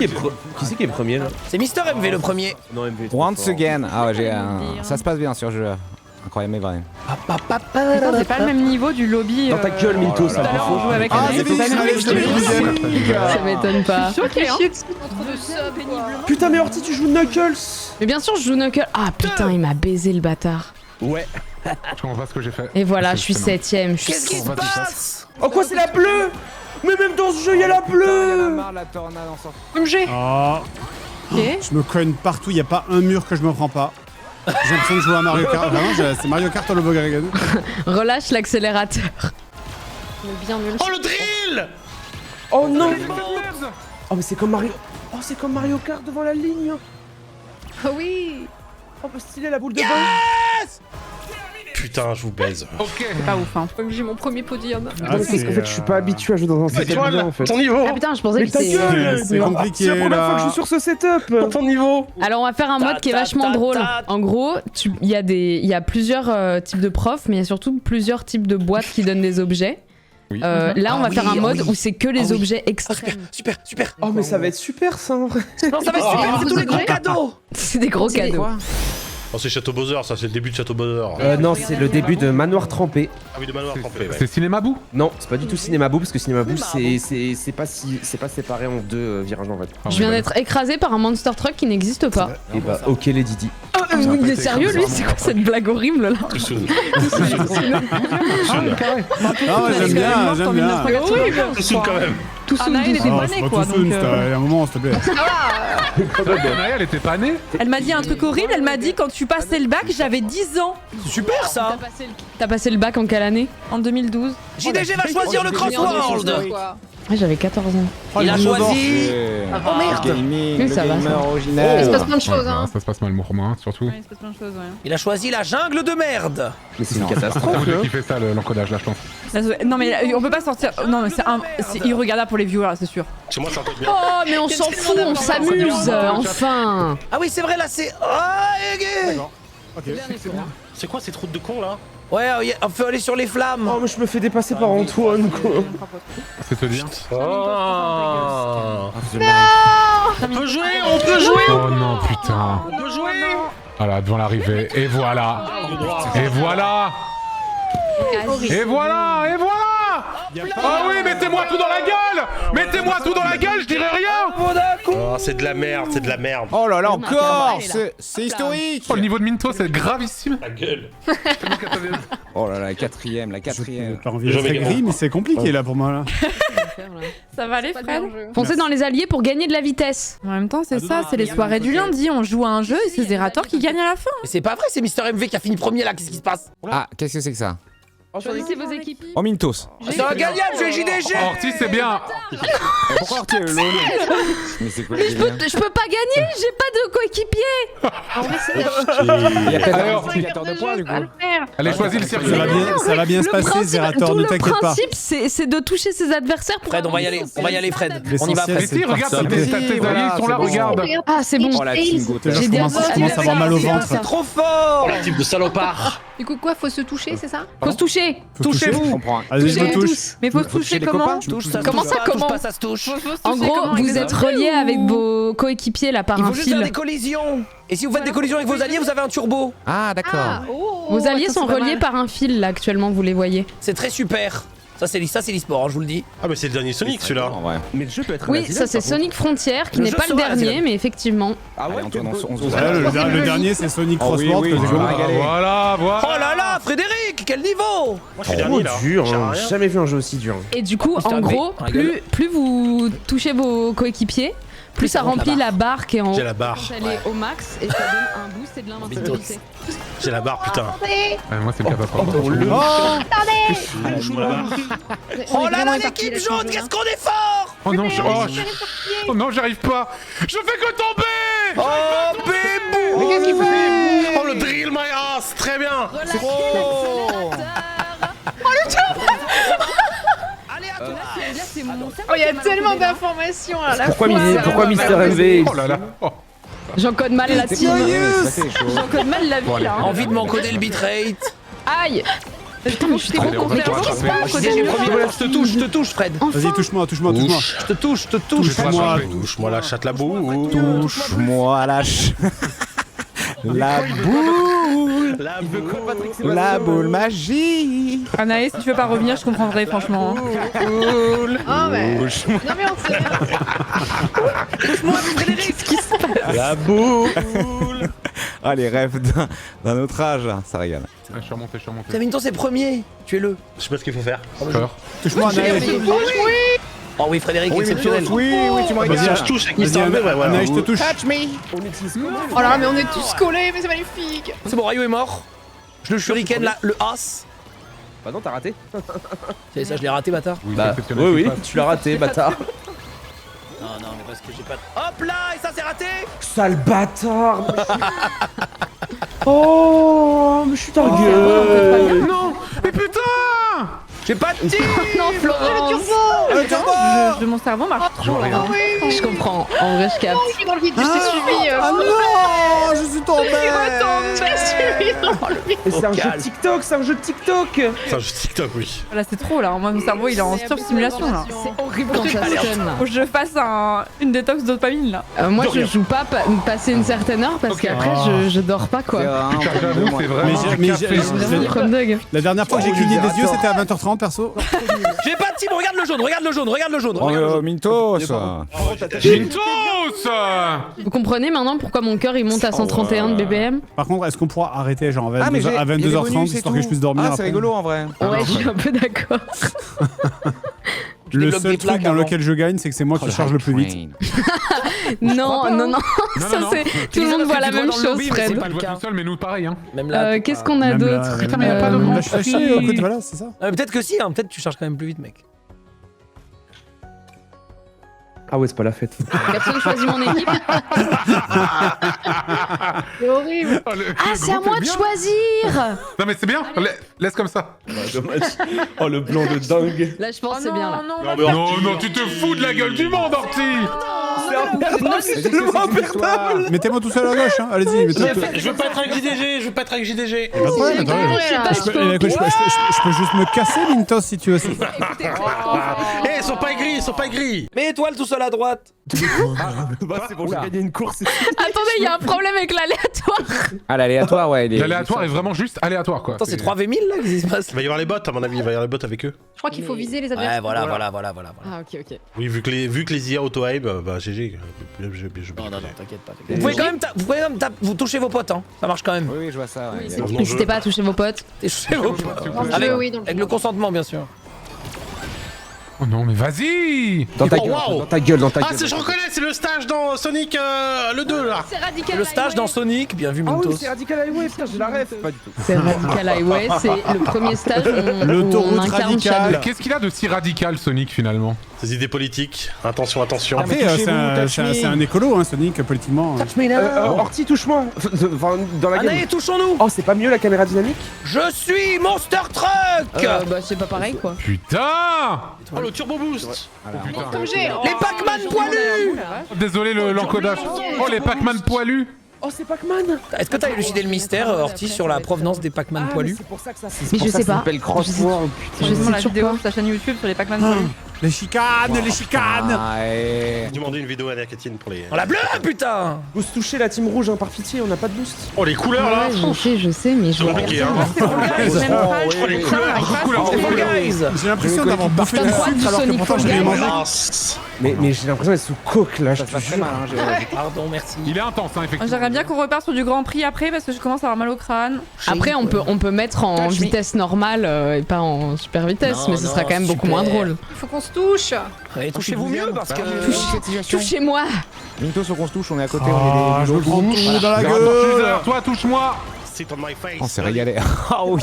qui est premier là? C'est Mister MV le premier. Non, MV. trop Once fort. again. Ah ouais, j'ai un... Ça se passe bien sur le jeu. Incroyable, mais vrai. Putain, c'est pas le même niveau du lobby. Dans ta gueule, Minto, Tout ça à l'heure, on jouait avec Ah, Anaïs, c'est pas le même niveau. Ça m'étonne pas. Choqué, hein. Putain, mais Horty, tu joues Knuckles! Mais bien sûr, je joue Knuckle. Ah putain, il m'a baisé le bâtard. Ouais. Je comprends pas ce que j'ai fait. Et voilà, je C'est suis excellent. 7ème. Je suis Qu'est-ce qui se passe? Oh, quoi, c'est la bleue! Mais même dans ce jeu, il y a la bleue! la tornade en sortant. MG. Ah, Ok. je me cogne partout, y a pas un mur que je me prends pas. J'ai l'impression de jouer à Mario Kart. Vraiment, c'est Mario Kart au Lobogagan. Relâche l'accélérateur. Bien nul. Oh le drill! Oh non! Oh, mais c'est comme Mario. Oh, c'est comme Mario Kart devant la ligne! Oh oui. Oh, bah stylé la boule de bain! Putain, je vous baise. Ok. C'est pas ouf, hein. J'ai mon premier podium. Ah, parce qu'en fait, je suis pas habitué à jouer dans un setup bien en fait. Ton niveau! Ah putain, je pensais Mais que ta c'était... gueule! C'est compliqué, C'est la première là. fois que je joue sur ce setup! Ton niveau! Alors on va faire un mode qui est vachement drôle. En gros, il y a plusieurs types de profs, mais il y a surtout plusieurs types de boîtes qui donnent des objets. Oui. Là, on va faire un mode où c'est que les Ah oui. objets Ah, extrêmes. super, super. Oh, mais ça va être super ça en vrai! Non, ça va être super, c'est tous les gros cadeaux. C'est des gros cadeaux. Oh, c'est Château Bowser, ça, c'est le début de Château Bowser. Non, c'est le début de Manoir Trempé. Ah oui, de manoir trempé, ouais. C'est Cinéma Boo? Non, c'est pas du tout Cinéma Boo parce que Cinéma Boo c'est pas séparé en deux virages en fait. Je viens d'être écrasé par un monster truck qui n'existe pas. Et bah, ok les Didi. Il est sérieux lui? C'est quoi cette blague horrible là? Too soon. Ah ouais, j'aime bien, j'aime bien. Too soon quand même. Tout sous il était Non, pas c'est né pas quoi. tout soon, Donc, c'était un moment, s'il te plaît. Elle était pas née? elle m'a dit un truc horrible, elle m'a dit quand tu passais le bac, j'avais 10 ans Super ça. T'as passé le bac en quelle année? en 2012. JDG va choisir le Crossworld. Ouais, j'avais 14 ans. Oh, Il a les choisi. Oh merde. Gaming, Oui, ça le va, gamer ça. Il original. se passe plein de choses, hein. Ça se passe mal pour moi, surtout. Ouais, il se passe plein de choses, ouais. Il a choisi la jungle de merde. Mais c'est une C'est catastrophe vous là. qui fait ça, l'encodage là, je pense. Non mais on peut pas sortir. Non mais c'est irregardable pour les viewers, c'est sûr. Chez moi, ça encode bien. Oh, mais on s'en fout, on s'amuse, enfin. Ah oui, c'est vrai là, c'est. Ah, D'accord. Ok. C'est quoi cette route de con là? ouais, on peut aller sur les flammes. Oh mais je me fais dépasser par Antoine quoi. C'est te dire. Oh. On peut jouer. Oh non, putain. On peut jouer. Voilà, devant l'arrivée. Et voilà. Et voilà. Et voilà. Et voilà. Ah oui, mettez-moi tout dans la gueule. Mettez-moi tout dans la gueule, je dirais rien. Oh, c'est de la merde, c'est de la merde. Oh là là, encore! Pareil, C'est historique! Oh, le niveau de Minto, c'est gravissime. Ta gueule. Oh là là, la quatrième. J'ai pas envie d'être aigri, mais c'est compliqué là pour moi là. Ça va aller Pas Fred? bien, jeu. Foncez dans les alliés pour gagner de la vitesse. En même temps, c'est ça, c'est les soirées du lundi, on joue à un jeu et c'est Zerator qui gagne à la fin. Mais c'est pas vrai, c'est Mister MV qui a fini premier là. Qu'est-ce qui se passe? Ah, qu'est-ce que c'est que ça? Choisissez vos équipes. Oh, Mintos. C'est un gagnable, j'ai JDG. Orti, c'est bien. Pourquoi Orti est le l'honneur? Mais c'est quoi le Je peux pas gagner, j'ai pas de coéquipier. Il y a peut-être Allez, un Orti. indicateur de points du coup. Allez, choisis le circuit. Ça va bien se passer, principe- Zerator, tout ne le t'inquiète pas. principe, c'est de toucher ses adversaires pour Fred, on va y aller, Fred. On y va, L'essentiel, Fred. c'est Si, de regarde, participer. tes alliés, ils sont là, c'est bon. regarde. Ah, c'est bon. Oh la team go. Je J'ai des commence à avoir mal au ventre. C'est trop fort. La type de salopard. Du coup, quoi, faut se toucher, c'est ça? Faut se toucher. Faut toucher. Je comprends. Allez, je me touche. Mais faut se Faut toucher toucher les comment? copains. Touche, ça se Comment touche ça, pas, touche comment pas, ça se touche. En gros, vous êtes reliés avec vos coéquipiers là par Il un faut juste faire fil. des collisions. Et si vous faites des collisions avec vos alliés, vous avez un turbo. Ah, d'accord. Vos alliés ça, sont c'est pas reliés mal. par un fil là actuellement, vous les voyez. C'est très super. Ça, c'est l'e-sport, hein, je vous le dis. Ah, mais c'est le dernier Sonic celui-là. En vrai. Mais le jeu peut être Oui, Resident ça c'est par contre. Sonic Frontier qui Le n'est jeu pas le sera dernier, Resident. mais effectivement. Ah ouais, Allez, Antoine, on se Ouais, voit. le dernier, c'est Sonic Oh oui, Crossword. oui, que on j'ai va joué. régaler. Voilà, voilà. Oh là là, Frédéric, quel niveau. Moi, je suis Trop dernier là. dur, J'ai hein. rien. Jamais vu un jeu aussi dur. Et du coup, Mister en MV, gros, on rigole. plus vous touchez vos coéquipiers, plus ça ça monte la remplit la barre qui est en haut. J'ai la barre. Elle est au max et ça donne un boost et de l'invincibilité. J'ai la barre, putain. Moi, c'est le catastrophe. Oh là là, l'équipe jaune, qu'est-ce qu'on est fort. Oh non, oh non, j'arrive pas. Je fais que tomber. Oh, bébou. Mais qu'est-ce qu'il fait? Oh, le drill my ass, très bien. Allez, Là, c'est mon cerveau Oh, il y a qui a mal tellement encodé, hein. d'informations à la Pourquoi, fois. pourquoi Mister MV Oh là là. Oh. J'encode mal la team. J'encode mal la vie là. hein. Envie de m'encoder le bitrate. Aïe. Putain, mais je suis trop Allez, on va contente. te Qu'est-ce qui se rattraper. passe Je disais, j'ai promis, voilà, je te touche, Fred. Vas-y, touche-moi. Je te touche. Touche-moi. Touche-moi la chatte la boue. Touche-moi la la boule. La boule magique. Anaïs, si tu veux pas revenir, je comprendrais franchement. hein. Oh, mais. Non, mais on sait. Qu'est-ce qui se passe? La boue. Ah, les rêves d'un autre âge, là, ça régale. Je suis remonté. Tiens, Minton, c'est premier. Tuez-le. Je sais pas ce qu'il faut faire. Peur. Touche-moi, Anaïs. Oh oui, Frédéric, exceptionnel. Oui, tu me Vas-y, regardes. je touche avec Vas-y, Mister MV, ouais, voilà. Anaïs, je te touche. Oh là là, mais on est tous collés, mais c'est magnifique. C'est bon, Ryu est mort. Je le shuriken là, le as. Bah non, t'as raté. C'est ça, je l'ai raté, bâtard. Oui, Bah, c'est exceptionnel, oui, ce qui se passe. tu l'as raté, bâtard. Non, mais parce que j'ai pas. Hop là, et ça c'est raté. Sale bâtard. Oh, mais je suis targué. Non. Mais putain. J'ai pas de tir. Non, Florence. Mon cerveau marche trop là. hein. Je comprends. En vrai, je capte. Je suis dans le vide, je t'ai suivi. Ah non, je suis tombé. Je t'ai suivi dans le vide. Mais c'est un jeu de TikTok, c'est un jeu de TikTok. C'est un jeu TikTok, oui. Là, c'est trop là. Moi, mon cerveau, il est en sursimulation là. C'est horrible quand ça stun. Faut que je fasse une détox de dopamine là. Moi, je joue pas passer une certaine heure parce qu'après, je dors pas quoi. Putain, j'avoue, c'est vraiment. Comme Doug. La dernière fois que j'ai cligné des yeux, c'était à 20h30, perso. J'ai pas de team, regarde le jaune, regarde le jaune, regarde le jaune. Oh, Regarde le jaune. Mintos. Mintos. Vous comprenez maintenant pourquoi mon cœur il monte à 131 de BPM? Par contre, est-ce qu'on pourra arrêter genre à Ah, mais 22h30 histoire que je puisse dormir Ah, c'est après rigolo en vrai. Ouais, je suis un peu d'accord. Le débloque seul des truc plaques dans avant. lequel je gagne, c'est que c'est moi qui charge le plus vite. Non. Ça, non. c'est. Tout le monde voit la même dans le chose, lobby, mais Fred. c'est pas Je le vois cas. tout seul, mais nous pareil. Hein. Même là. Qu'est-ce qu'on a Même d'autre là, Putain, mais y a pas de grand Là, je suis chier au côté, voilà, c'est ça. Peut-être que si, hein, peut-être tu charges quand même plus vite, mec. Ah ouais, c'est pas la fête. Personne choisit mon équipe. C'est horrible. Oh, Ah, c'est à moi de choisir. Non, mais c'est bien. Laisse comme ça. Dommage. Oh, le blanc de dingue. Là, je pense que c'est bien là. Non, tu te fous de la gueule du monde, Orti. C'est tellement imperdable. Mettez-moi tout seul à gauche, hein. Allez-y, mettez-moi tout. Je veux pas être avec JDG. Pas de problème, attends, je peux juste me casser, Mintos, si tu veux. Eh, ils sont pas aigris. Mais étoile tout seul à droite. Bah, c'est bon, j'ai gagné une course. Attendez, il y a un problème avec l'aléatoire. Ah, l'aléatoire, ouais. L'aléatoire est vraiment juste aléatoire, quoi. Attends, c'est 3v1000 là, qu'est-ce qui se passe? Il va y avoir les bots, à mon avis. Il va y avoir les bots avec eux. Je crois qu'il faut viser les Ouais, adversaires. voilà. Ah, ok. Oui, vu que les IA auto-hype, bah GG. Non, t'inquiète pas. Vous pouvez quand même vous touchez vos potes, hein. Ça marche quand même. Oui, je vois ça. ouais. N'hésitez pas à toucher vos potes. Touchez vos potes. Oui, Avec le consentement, bien sûr. Oh non, mais vas-y. Dans ta Oh, gueule, wow. dans ta gueule, dans ta Ah, gueule. je reconnais, c'est le stage dans Sonic le 2 là. C'est radical. Le stage dans Sonic, bien vu, Ah oui, Mintos. c'est Radical Highway, putain, j'ai la ref. Pas du tout. C'est Radical Highway, c'est le premier stage où on L'autoroute incarne radicale. Shadow. Qu'est-ce qu'il a de si radical, Sonic, finalement? Ces idées politiques. Attention. Après, c'est un écolo, hein, Sonic, politiquement. Touch me now. Orti, touche-moi. Enfin, dans la Allez, gueule. touchons-nous. Oh, c'est pas mieux la caméra dynamique? Je suis Monster Truck. Bah, c'est pas pareil quoi. Putain. Oh, le turbo boost. Comme j'ai. Les Pac-Man poilus. Désolé l'encodage. Oh, les Pac-Man poilus. Oh, c'est Pac-Man. Est-ce que t'as élucidé le mystère, Orti, sur la provenance des Pac-Man poilus? C'est pour ça que ça Mais je sais pas. s'appelle Crossword. Je Justement, sais la toujours vidéo pas. sur sa chaîne YouTube sur les Pac-Man poilus. Les chicanes. Ah, et... Demandez une vidéo à Nakatine pour les. On la bleue, putain. Vous se touchez la team rouge, hein, par pitié, on n'a pas de boost. Oh, les couleurs là. Ouais, je sais, mais je C'est vois compliqué, hein. Même pas, Oh, les couleurs. C'est Fall Guys. J'ai l'impression d'avoir bouffé T'as une droit soupe du alors que Sonic pourtant je Fall l'ai Guys. mangé. Mais j'ai l'impression d'être sous coke là, je te jure. Pardon, merci. Il est intense, hein, effectivement. J'aimerais bien qu'on reparte sur du Grand Prix après parce que je commence à avoir mal au crâne. Après, on peut mettre en vitesse normale et pas en super vitesse, Non, mais ce sera non, quand même beaucoup moins super. drôle. Il faut qu'on se touche. Allez, touchez-vous mieux parce que. Touchez-moi. Mintos, faut qu'on se touche, on est à côté, Ah, on est je me prends tout dans la Regarde, gueule. Teaser, toi, touche-moi. Sit on my face. On s'est régalé. Ah oui.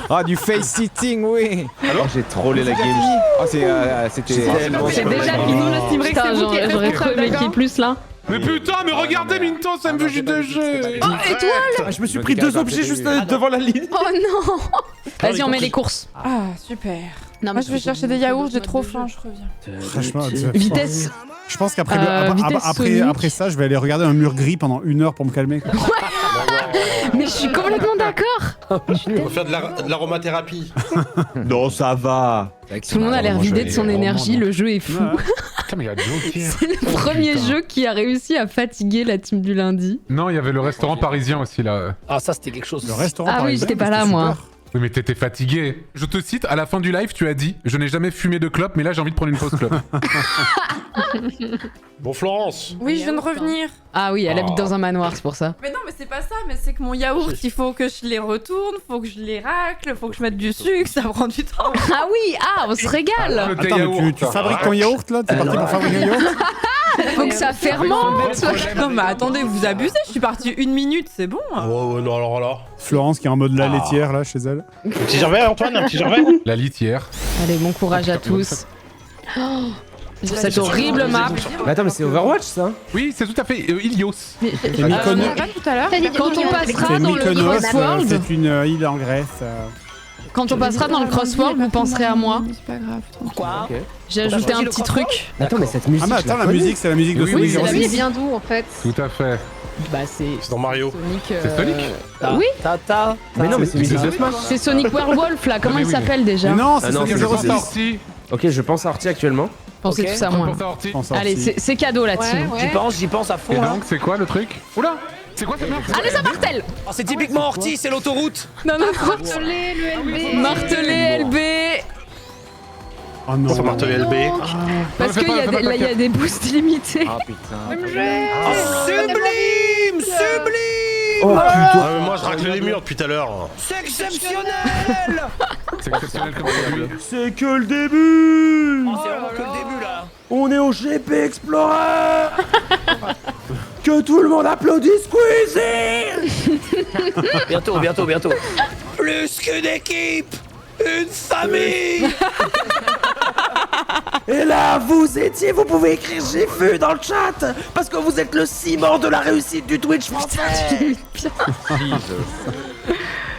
Ah, du face sitting, oui. Oh, j'ai trollé la game. Ah, c'était tellement... C'est déjà fini, on estimerait que c'est vous qui êtes J'aurais trop responsable, aimé qu'il y ait d'accord plus là. Mais putain, mais regardez Mintos, MVJDG. Oh, étoile. Je me suis pris 2 objets juste devant la ligne. Oh non. Vas-y, on met les courses. Ah, super. Non, Moi, je vais chercher des yaourts, j'ai trop faim, je reviens. Franchement, Vitesse. je pense qu'après Vitesse Sonic. après ça, je vais aller regarder un mur gris pendant 1 heure pour me calmer. Quoi. Mais je suis complètement d'accord. On va faire de l'aromathérapie. Non, ça va. Tout le monde a l'air vidé de son énergie, le jeu est fou. Ouais. Putain, mais il y a Joker. C'est le premier jeu qui a réussi à fatiguer la team du lundi. Non, il y avait le restaurant parisien aussi là. Ah, ça, c'était quelque chose. Le restaurant Ah par oui, exemple, j'étais pas là, c'était moi. super. Oui, mais t'étais fatigué. Je te cite, à la fin du live, tu as dit « Je n'ai jamais fumé de clope, mais là j'ai envie de prendre une pause clope. Bon, Florence. Oui, je viens de revenir. Ah oui, elle habite dans un manoir, c'est pour ça. Mais non, mais c'est pas ça, mais c'est que mon yaourt, il faut que je les retourne, faut que je les racle, faut que je mette du sucre, ça prend du temps. Ah oui, on se régale. Attends, mais tu fabriques ton yaourt là? T'es parti pour fabriquer un yaourt? Faut que ça fermente. Non, mais attendez, vous abusez, je suis partie 1 minute, c'est bon. Oh, non, alors là. Florence qui est en mode la laitière là chez elle. Un petit Gervais, Antoine, un petit Gervais. La litière. Allez, bon courage à tous. Sur cette horrible map. Mais attends, mais c'est Overwatch ça? Oui, c'est tout à fait Ilios. C'est Mykonos. Tout à l'heure. Quand on passera C'est dans le Mykonos, crossworld, c'est une île en Grèce. quand on passera dans le crossworld, vous penserez à moi. C'est pas grave. Quoi? J'ai ajouté un petit truc. Attends, mais cette musique. Ah mais je la attends, la connais. musique, c'est la musique de Oui, Sonic oui, c'est la 06. musique. vient d'où en fait? Tout à fait. Bah c'est C'est dans Mario. Sonic. C'est Sonic Oui. Tata. Mais non, mais c'est musique de Smash. C'est Sonic Werewolf là. Comment mais il oui, s'appelle déjà? Mais non, c'est Ah non, Sonic c'est 06. Sorti. Ok, je pense à Orti actuellement. Pensez Ok. tous à moi. Pense à Orti. Pense à Allez, Orsi. c'est cadeau la team. J'y pense à fond. Et hein. donc, c'est quoi le truc? Oula! C'est quoi cette merde? Allez, ça martèle. Oh, c'est typiquement Orti, c'est l'autoroute. Non, non, non. Marteler, le LB. Marteler LB. Oh non. On va marteler LB. Parce fais qu'il pas, y a fais pas des, là, il y a des boosts illimités. Ah putain. Oh, sublime, sublime. Oh Ah, putain. mais moi, je racle les murs depuis tout à l'heure. C'est exceptionnel. C'est exceptionnel comme produit. C'est que le début. Oh, c'est vraiment que le début là. On est au GP Explorer. Que tout le monde applaudisse Squeezie. Bientôt, bientôt, bientôt. Plus qu'une équipe, une famille. Et là, vous pouvez écrire j'ai vu dans le chat, parce que vous êtes le ciment de la réussite du Twitch français.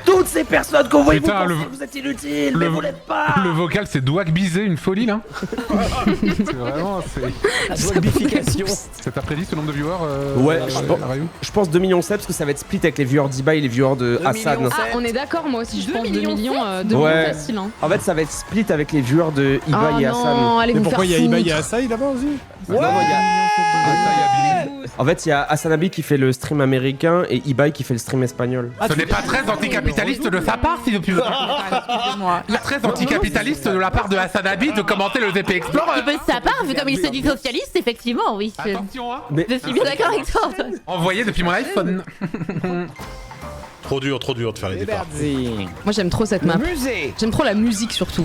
Toutes ces personnes qu'on voit, vous Putain, pensez que vous êtes inutiles, mais vous l'êtes pas. Le vocal, c'est Douac Bizet, une folie là. C'est vraiment. La zombification. C'est après-dit ce nombre de viewers Ouais, je pense 2 millions 7 parce que ça va être split avec les viewers d'Ibai et les viewers de 2 Hassan. millions. Ah, on est d'accord, moi aussi je 2 pense 2 millions millions, 2 Ouais. millions facile. Hein. En fait, ça va être split avec les viewers de Ibai Oh et Hassan. non, allez Mais vous faire pourquoi il y a Ibai et foutre. Asai là-bas aussi? Non, En fait, il y a Hassan Abi qui fait le stream américain et Ibai qui fait le stream espagnol. Ce n'est pas très anticapitaliste de sa part, si vous pouvez. Excusez-moi. Pas très anticapitaliste de la part de Hassan Abi de commenter le DP Explorer. De sa part, vu comme il se dit socialiste, effectivement, oui. Attention, hein. Je suis bien d'accord avec toi, Antoine. Envoyé depuis mon iPhone. Trop dur de faire les départs. Moi j'aime trop cette map. Musée. J'aime trop la musique surtout.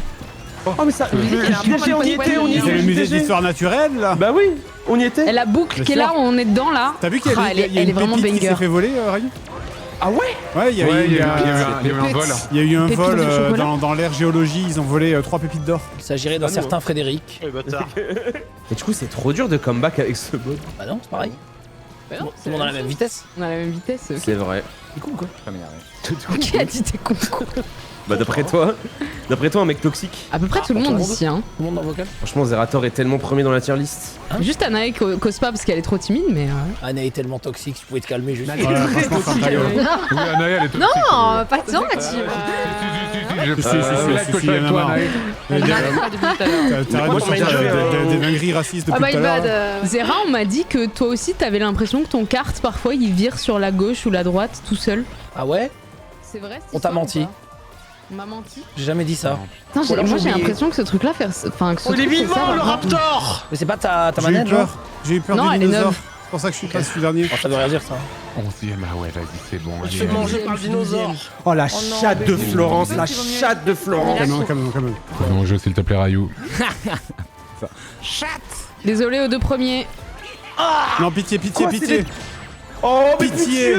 Oh, mais ça. on y était, C'est le musée d'histoire naturelle là. Bah oui, on y était. Et la boucle Bien qui est sûr. là, on est dedans là. T'as vu qu'il y a, Ah, elle est, il y a elle est une vraiment pépite qui banger. s'est fait voler, Ryu? Ah ouais. Ouais, il y a Ouais, eu il y a eu un vol. il y a eu un Pépite vol de chocolat. dans l'ère géologie, ils ont volé 3 pépites d'or. Il s'agirait d'un certain Frédéric. Et du coup, c'est trop dur de comeback avec ce mode. Bah non, c'est pareil. Bah non, Tout le monde a la même vitesse. On a la même vitesse. C'est vrai. C'est cool quoi. Qui a dit t'es con? Bah d'après toi, un mec toxique. À peu près tout le monde ici. Hein. Tout le monde dans le vocal. Franchement, Zerator est tellement premier dans la tier list. Juste Anae cause pas parce qu'elle est trop timide, mais. Anne est tellement toxique, tu pouvais te calmer juste. Ouais, franchement, c'est un taillot. Oui, Anaël, elle est toxique. Non, pas tant, la team. Si, il y en a marre. T'arrêtes de sortir des dingueries racistes Ah depuis bah, tout à il l'heure. bad. Zera, on m'a dit que toi aussi t'avais l'impression que ton kart parfois il vire sur la gauche ou la droite tout seul. Ah ouais? C'est vrai? cette On t'a histoire ou menti. pas On m'a menti. J'ai jamais dit ça. Putain, Ou alors moi j'ai j'ai oublié. l'impression que ce truc là enfin que ce Oh, il est truc, c'est vivant, ça, le vraiment. Raptor. Mais c'est pas ta J'ai eu manette genre? peur. J'ai eu peur Non, du elle est dinosaure. neuve. C'est pour ça que je suis dernier. Oh, ça veut rien dire ça. 11ème, ah ouais, vas-y, c'est bon. Je suis mangé par le dinosaure. Oh la chatte de Florence, la chatte de Florence. Calme. Non, jeu, s'il te plaît, Rayou. Désolé aux deux premiers. Non, pitié. Oh Pitié.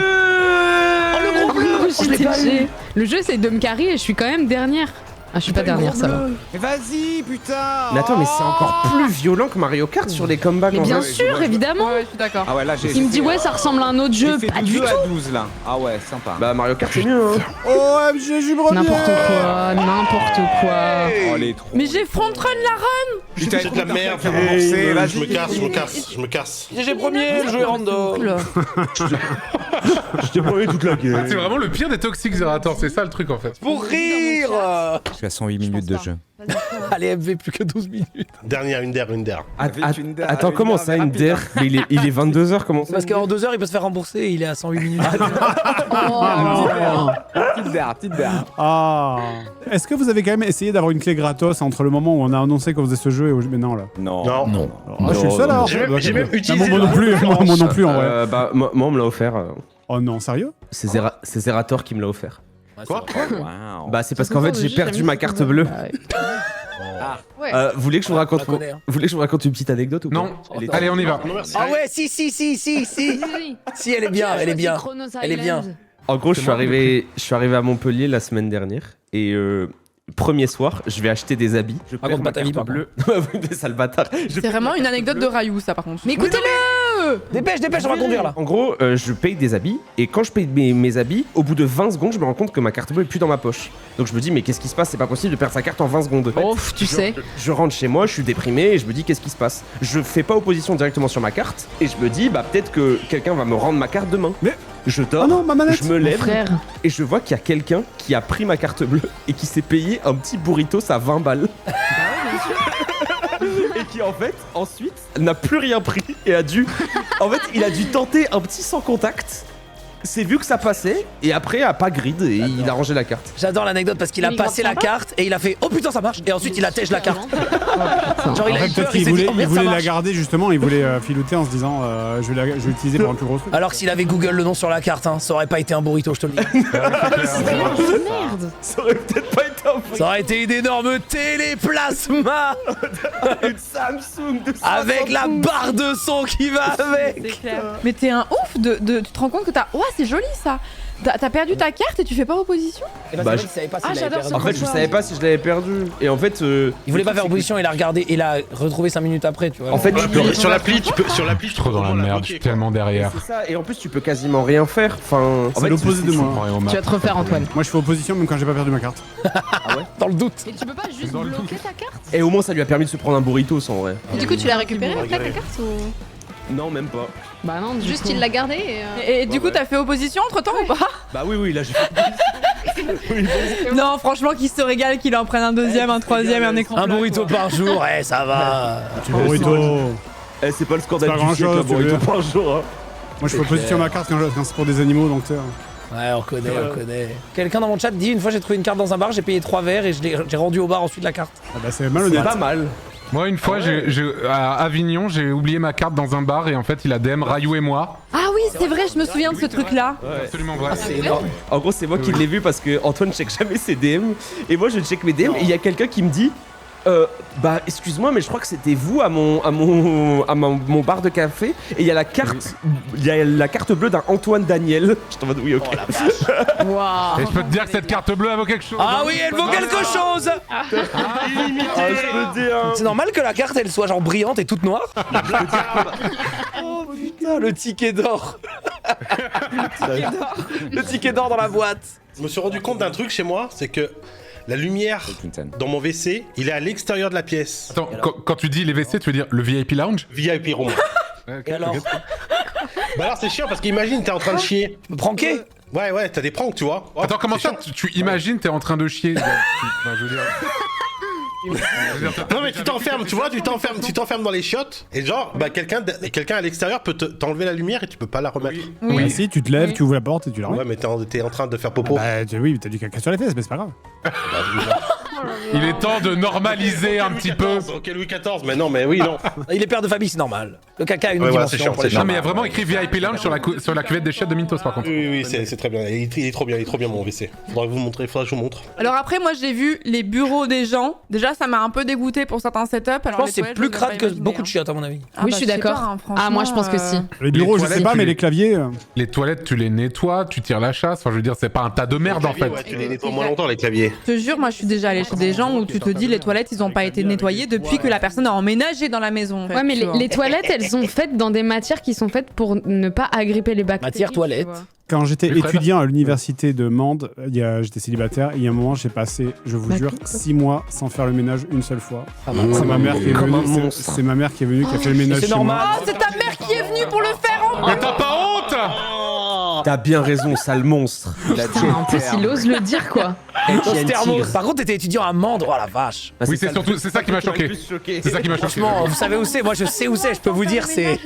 Le jeu essaye de me carry et je suis quand même dernière. Ah, je suis pas dernière, ça va. Mais vas-y, putain. Mais attends, mais c'est encore plus violent que Mario Kart sur les comebacks. Mais en bien vrai. sûr, évidemment. Ouais, je suis d'accord. Ah ouais, là, Il me dit, ouais, ça ressemble à un autre jeu. J'ai fait Pas du 12 tout. à 12 là. Ah ouais, sympa. Bah Mario Kart c'est mieux hein. OMG, je suis premier. N'importe quoi, n'importe quoi. Oh, les trop. Mais j'ai front run la run. Putain, C'est de la merde. Vas-y. Je me casse. GG premier, le jeu est random. Je t'ai promis toute la game. C'est vraiment le pire des Toxic Zerator, c'est ça le truc en fait. Pour rire. Jusqu'à 108 minutes de jeu. Allez, MV, plus que 12 minutes. Dernière, une der. Attends, comment ça une der? Mais il est 22h, comment ça? Parce qu'en 2 heures, il peut se faire rembourser et il est à 108 minutes. Petite der. Ah. Est-ce que vous avez quand même essayé d'avoir une clé gratos entre le moment où on a annoncé qu'on faisait ce jeu et où... Mais non, là. Non. Non. Ah, je suis le seul alors. J'ai même utilisé Moi non plus, moi non plus en vrai. Bah moi on me l'a offert. Oh non, sérieux? C'est Zerator qui me l'a offert. Quoi? Waouh. Bah c'est parce qu'en fait j'ai perdu ma carte bleue. Ouais. Vous voulez que je vous raconte On la connaît, hein. Vous voulez que je vous raconte une petite anecdote ou pas? Non. Elle est- Allez, on y va. Non, merci. Ah ouais, si. Si, elle est bien, elle est bien. Elle est bien. En gros, je suis arrivé à Montpellier la semaine dernière et premier soir, je vais acheter des habits. Je Raconte perds pas ta vie, par bleue. Des sales bâtards. C'est vraiment une anecdote de Rayou, ça, par contre. Mais écoutez-le. Dépêche, on va conduire là. En gros, je paye des habits et quand je paye mes habits, au bout de 20 secondes, je me rends compte que ma carte bleue est plus dans ma poche. Donc je me dis mais qu'est-ce qui se passe? C'est pas possible de perdre sa carte en 20 secondes. Oh, tu sais. Je rentre chez moi, je suis déprimé et je me dis qu'est-ce qui se passe? Je fais pas opposition directement sur ma carte et je me dis bah peut-être que quelqu'un va me rendre ma carte demain. Mais- je dors, Oh non, ma manette. je me Mon lève frère. et je vois qu'il y a quelqu'un qui a pris ma carte bleue et qui s'est payé un petit burritos à 20 balles. Et qui en fait ensuite n'a plus rien pris et a dû il a dû tenter un petit sans contact. C'est vu que ça passait et après a pas grid et il a rangé la carte. J'adore l'anecdote parce qu'il a Mais il passé la comprend pas. carte et il a fait oh putain ça marche et ensuite il a tèche la carte. Genre il En a fait, eu peut-être peur, il qu'il s'est dit voulait, oh il merde ça voulait la marche. garder justement, il voulait filouter en se disant je vais l'utiliser pour un plus gros truc. Alors que s'il avait Google le nom sur la carte, hein, ça aurait pas été un burrito, je te le dis. Merde. Ça aurait peut-être pas été un Ça aurait été une énorme téléplasma une Samsung de 500 avec la barre de son qui va avec. C'est clair. Mais t'es un ouf de. Tu te rends compte que t'as. Ouais, c'est joli ça. T'as perdu ta carte et tu fais pas opposition? Bah, il savait pas Ah, j'adore ce En fait, je savais pas si je l'avais perdu. Et en fait, Il voulait pas faire opposition, il a regardé et l'a retrouvé 5 minutes après, tu vois. en fait, Sur l'appli, tu peux. Je suis trop dans la merde, je suis tellement derrière. c'est ça. Et en plus, tu peux quasiment rien faire. Enfin, en C'est fait, l'opposé de moi. Tu vas te refaire, Antoine. Moi je fais opposition même quand j'ai pas perdu ma carte. Dans le doute. Et tu peux pas juste Dans le bloquer ta carte? Et au moins, ça lui a permis de se prendre un burritos en vrai. Et du coup, tu l'as récupéré après ta carte ou... Non, même pas. Bah non, du Juste coup. il l'a gardé et... Et du coup, t'as fait opposition entre temps ou pas? Bah oui, là j'ai fait. Non, franchement, qu'il se régale, qu'il en prenne un deuxième, un troisième et un écran. Un plat, burrito quoi. par jour, ça va. Burrito. Eh, c'est pas le scandale C'est pas du siècle, grand-chose, un burrito tu veux. par jour. Hein. Moi je fais opposition à ma carte quand c'est pour des animaux donc tu sais. Ouais, on connaît. Quelqu'un dans mon chat dit une fois j'ai trouvé une carte dans un bar, j'ai payé 3 verres et j'ai rendu au bar ensuite la carte. Ah bah c'est C'est malhonnête. pas mal. Moi, une fois, à Avignon, j'ai oublié ma carte dans un bar et en fait, il a DM Rayou et moi. Ah oui, c'est vrai, je me souviens de ce truc-là. Absolument vrai. C'est énorme. En gros, c'est moi qui l'ai vu parce que Antoine check jamais ses DM. Et moi, je check mes DM et il y a quelqu'un qui me dit bah, excuse-moi, mais je crois que c'était vous à mon bar de café. Et il y a la carte, bleue d'un Antoine Daniel. Je t'en oui, ok. Waouh. Et je peux te dire que cette carte bleue, elle vaut quelque chose. Ah oui, elle vaut quelque chose. Je peux dire. C'est normal que la carte elle soit genre brillante et toute noire. Oh putain, le ticket d'or. Le ticket d'or dans la boîte. Je me suis rendu compte d'un truc chez moi, c'est que la lumière dans mon WC, il est à l'extérieur de la pièce. Attends, quand tu dis les WC, tu veux dire le VIP lounge? VIP room. Et alors? Bah alors c'est chiant parce qu'imagine t'es en train de chier. Pranké? Ouais, t'as des pranks, tu vois. Oh, Attends, comment c'est ça? chiant. Tu imagines, t'es en train de chier. Enfin, je veux dire. Non mais tu t'enfermes, tu vois, tu t'enfermes dans les chiottes et genre bah quelqu'un à l'extérieur peut t'enlever la lumière et tu peux pas la remettre. Oui. Bah, si tu te lèves, tu ouvres la porte et tu la remets. Ouais mais t'es en train de faire popo. Bah oui, t'as du caca sur les fesses, mais c'est pas grave. Il est temps de normaliser un petit peu. Ok, Louis XIV, mais non, mais oui, non. Il est père de famille, c'est normal. Le caca a une Ouais, voilà, dimension c'est chiant, pour les c'est gens. Non, mais il y a vraiment écrit VIP Lounge sur la cuvette des chiottes de Mintos par contre. Oui, c'est très bien. Il est trop bien mon WC. Faudra que je vous montre. Alors après, moi j'ai vu les bureaux des gens. Déjà, ça m'a un peu dégoûté pour certains setups. Je pense que c'est plus crade que beaucoup de chiottes, à mon avis. Oui, je suis d'accord. Ah, moi je pense que si. Les bureaux, je sais toilettes, pas, tu mais les- les claviers. Les toilettes, tu les nettoies, tu tires la chasse. Enfin, je veux dire, c'est pas un tas de merde en fait. Ouais, tu les nettoies moins longtemps, les claviers. Je te jure, moi je suis déjà allée chez des gens où tu te dis les toilettes ils ont pas été nettoyées depuis que la personne a emménagé dans la maison. en fait, Ouais, mais tu vois. les toilettes, elles sont faites dans des matières qui sont faites pour ne pas agripper les bactéries. Matière toilette. tu vois. Quand j'étais Les frères. étudiant à l'université de Mende, j'étais célibataire, et il y a un moment, j'ai passé, je vous jure, 6 mois sans faire le ménage une seule fois. C'est ma mère qui est Comme un venue, monstre. c'est ma mère qui est venue, qui a fait le ménage c'est chez moi. normal. Oh, c'est ta mère qui est venue pour le faire en Mais t'as pas honte? T'as bien raison, sale monstre. Putain, en plus, il ose le dire quoi. Par contre, t'étais étudiant à Mende, oh la vache. Oui, c'est surtout, c'est ça qui m'a choqué. C'est ça qui m'a choqué. Franchement, vous savez où c'est, moi je sais où c'est, je peux vous dire, c'est...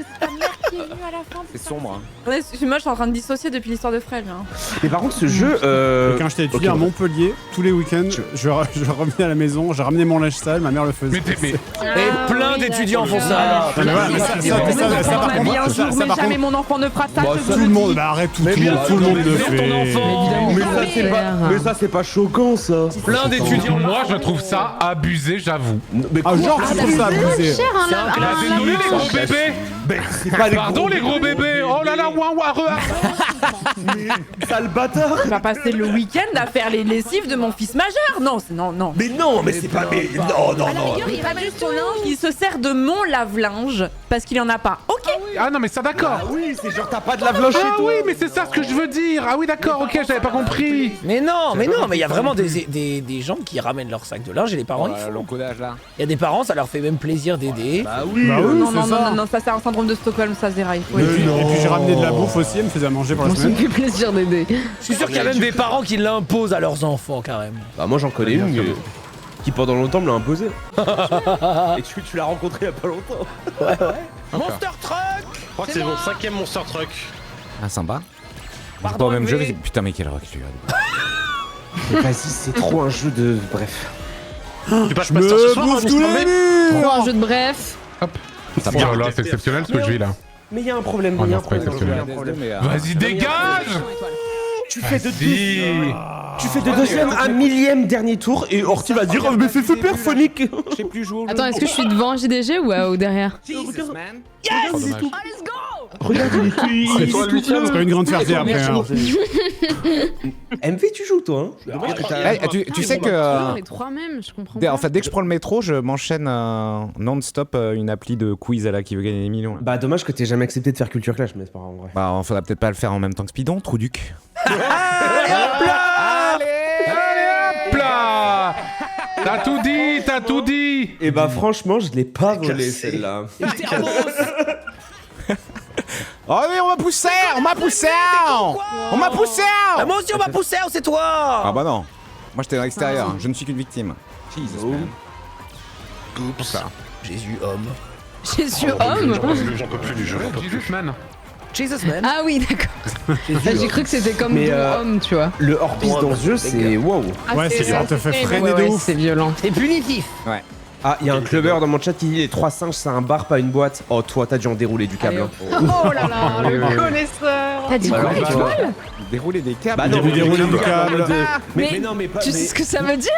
C'est sombre. Hein. Ouais, moi je suis en train de dissocier depuis l'histoire de Fred. Hein. Mais par contre, ce jeu. Et quand j'étais étudiant ok. à Montpellier, tous les week-ends, je revenais à la maison, j'ai ramené mon linge sale, ma mère le faisait. Mais Et plein d'étudiants font ça. Ouais, mais voilà, mais ça, par contre, Mais un jour, mais par jamais contre, mon enfant ne fera ça. je tout te le le monde, dis. bah arrête, tout le monde le fait. Mais ça, c'est pas choquant, ça. Plein d'étudiants. moi, je trouve ça abusé, j'avoue. Mais Ah, genre, tu trouves ça abusé. Cher, hein, là. Ah, désolé les gros bébés. Pardon les gros bébés. Oh là là, ouin ouin sale bâtard. Tu vas passer le week-end à faire les lessives de mon fils majeur. Non, non. Mais non, mais c'est pas. Mais non, non, non. Il ramène son linge, il se sert de mon lave-linge parce qu'il en a pas. Ok. Ah non mais ça d'accord. Ah oui, c'est genre t'as pas de lave-linge chez Ah toi. oui mais c'est ça ce que je veux dire. Ah oui d'accord, ok, j'avais pas compris. Mais non, mais il y a vraiment des gens qui ramènent leur sac de linge et les parents ils font. L'encodage là. Il y a des parents, ça leur fait même plaisir d'aider. Bah oui. Non, ça c'est un syndrome de Stockholm, ça se déraille. Et puis j'ai ramené de la bouffe aussi, elle me faisait à manger pour la Ça me semaine. fait plaisir d'aider. Je suis sûr qu'il y a même des parents qui l'imposent à leurs enfants carrément. Bah moi j'en connais une qui pendant longtemps me l'a imposé. Et tu l'as rencontré il y a pas longtemps. Monster Truck. Je crois que c'est mon 5ème Monster Truck. Ah sympa. Pardon, Pas au même jeu. mais- Putain mais quel recul. Mais vas-y, c'est trop un jeu de. Bref. Tu passes Je pas ce me soir, bouffe hein, tous Mr. les B murs. Un jeu de bref. Ça bien. Oh là, c'est exceptionnel ce que je vis là. Mais il y a un problème, Oh il y a non, un c'est pas problème. exceptionnel. Vas-y dégage. Tu fais de Vas-y. Tu fais de deuxième à millième dernier tour et Orti va dire mais c'est super phonique. Je sais plus jouer. Attends, est-ce que je suis devant JDG ou derrière? Oh, dommage. Regarde, C'est toi le huitième. C'est pas une grande fierté après. hein. MV tu joues toi hein. Tu sais que Les trois mêmes, je comprends en pas. fait dès que je prends le métro, je m'enchaîne non-stop une appli de quiz à la qui veut gagner des millions. Là. Bah dommage que t'aies jamais accepté de faire Culture Clash mais c'est pas grave en vrai. Bah faudra peut-être pas le faire en même temps que Speedon, trou duc. Hop là. T'as tout dit, t'as tout dit. Et bah franchement je l'ai pas volé celle-là. Oh oui, on m'a poussé. On m'a poussé. Ah, moi aussi on m'a poussé, c'est toi. Ah bah non. Moi j'étais à l'extérieur, je ne suis qu'une victime. Jesus man. Jésus homme. Jésus homme. J'en peux plus du jeu. Jesus man. Jesus man. Ah oui, d'accord. J'ai cru que c'était comme Mais, Don homme, tu vois. Le hors-piste dans ce jeu c'est wow. Ouais, c'est ça te fait freiner de Ouais, ouf. c'est violent. C'est punitif. Ouais. Ah il y a un clubber dans mon chat qui dit les 3 singes c'est un bar pas une boîte. Oh toi t'as dû en dérouler du câble. hein. Oh là là, le connaisseur. T'as dit quoi, Alors, étoile? Dérouler des câbles. Bah non, Vous déroulez du câble. Mais non mais pas. tu sais ce que ça veut dire?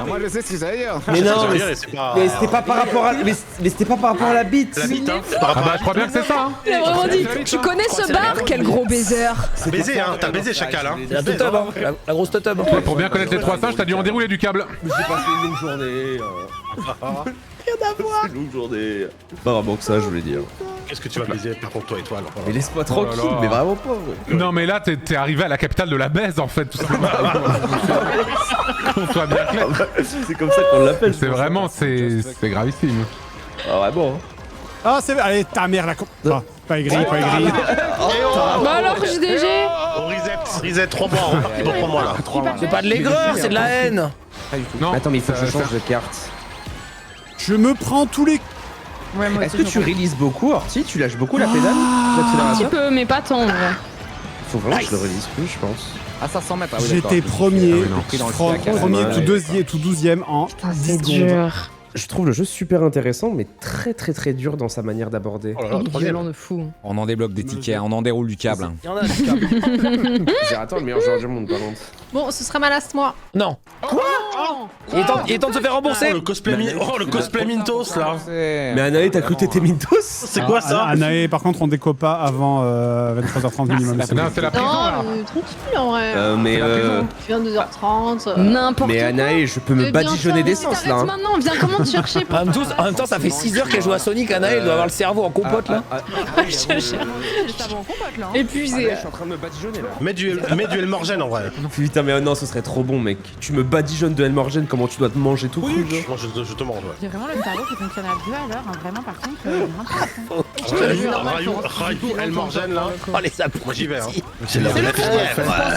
Moi je sais ce que ça veut dire. Mais non mais c'est pas. mais c'était pas par rapport à mais c'était pas par rapport à la bite. La bite, hein. Ah bah je crois bien que c'est ça. Hein. Il a vraiment dit, tu connais ce bar? Quel gros baiser. T'as baisé, hein. T'as baisé chacal, hein. La totub, hein. La grosse totub. Ouais, pour bien connaître les trois singes, t'as dû en dérouler du câble. J'ai passé une longue journée. Rien à voir. Une longue journée. Pas vraiment que ça, je voulais dire. Qu'est-ce que tu vas baiser par contre, toi, étoile? Mais laisse-moi Oh là tranquille, là. mais vraiment pas. Ouais. Non mais là t'es arrivé à la capitale de la baise en fait tout simplement. Qu'on soit bien clair. C'est comme ça qu'on l'appelle. C'est vraiment c'est gravissime. Ah ouais bon. Ah, c'est. Allez, ta mère la con. Ah, pas aigri, pas aigri. Bah alors, JDG. Oh, reset, 3 mois, hein. Dans 3 mois là. C'est pas de l'aigreur, c'est de la haine. Non. Attends mais il faut que je change de carte. Je me prends tous les. Est-ce que tu réalises beaucoup Orti? Tu lâches beaucoup la pédale? Un petit L'accélérateur? peu, mais pas tant en vrai. Faut vraiment que je le relise plus, je pense. Ah, ça 100 mètres. Ah, oui, J'étais d'accord. premier, Ah oui, non. Pris dans le sac, premier ouais. tout deuxième, tout 12e en Putain, 10 c'est secondes. dur. Je trouve le jeu super intéressant, mais très très très dur dans sa manière d'aborder. Oh là là, troisième. Violent de fou. On en débloque des tickets, on en déroule du câble. hein. Il y en a du câble. Attends, le meilleur joueur du monde, par contre. Bon, ce sera ma last moi. Non. Il est temps de se faire rembourser. Oh, le cosplay Mintos là. Mais Anae, t'as cru que t'étais Mintos? C'est quoi ça? Anae, par contre, on décope pas avant 23h30 minimum. Non, c'est la prison là. Non, tranquille en vrai. Mais Tu viens 2h30. N'importe mais quoi. Anae, je peux me Eh bien, badigeonner tiens, d'essence si là. t'arrêtes hein. maintenant, viens comment te chercher pour... En même temps, ça fait 6 heures qu'elle joue à Sonic. Anae, elle doit avoir le cerveau en compote là. Je te jure. Épuisé. Je suis en train de me badigeonner là. Mets du Elmorgen en vrai. Putain, mais non, ce serait trop bon, mec. Tu me badigeonnes de Elmorgen, comment tu dois te manger tout cru, genre. Non, je te mange, ouais. J'ai vraiment le cerveau qui fonctionne à 2 à l'heure. Vraiment, par contre, Rayou, Elmorgen là. Oh, les appros. Moi j'y vais, hein. C'est la vraie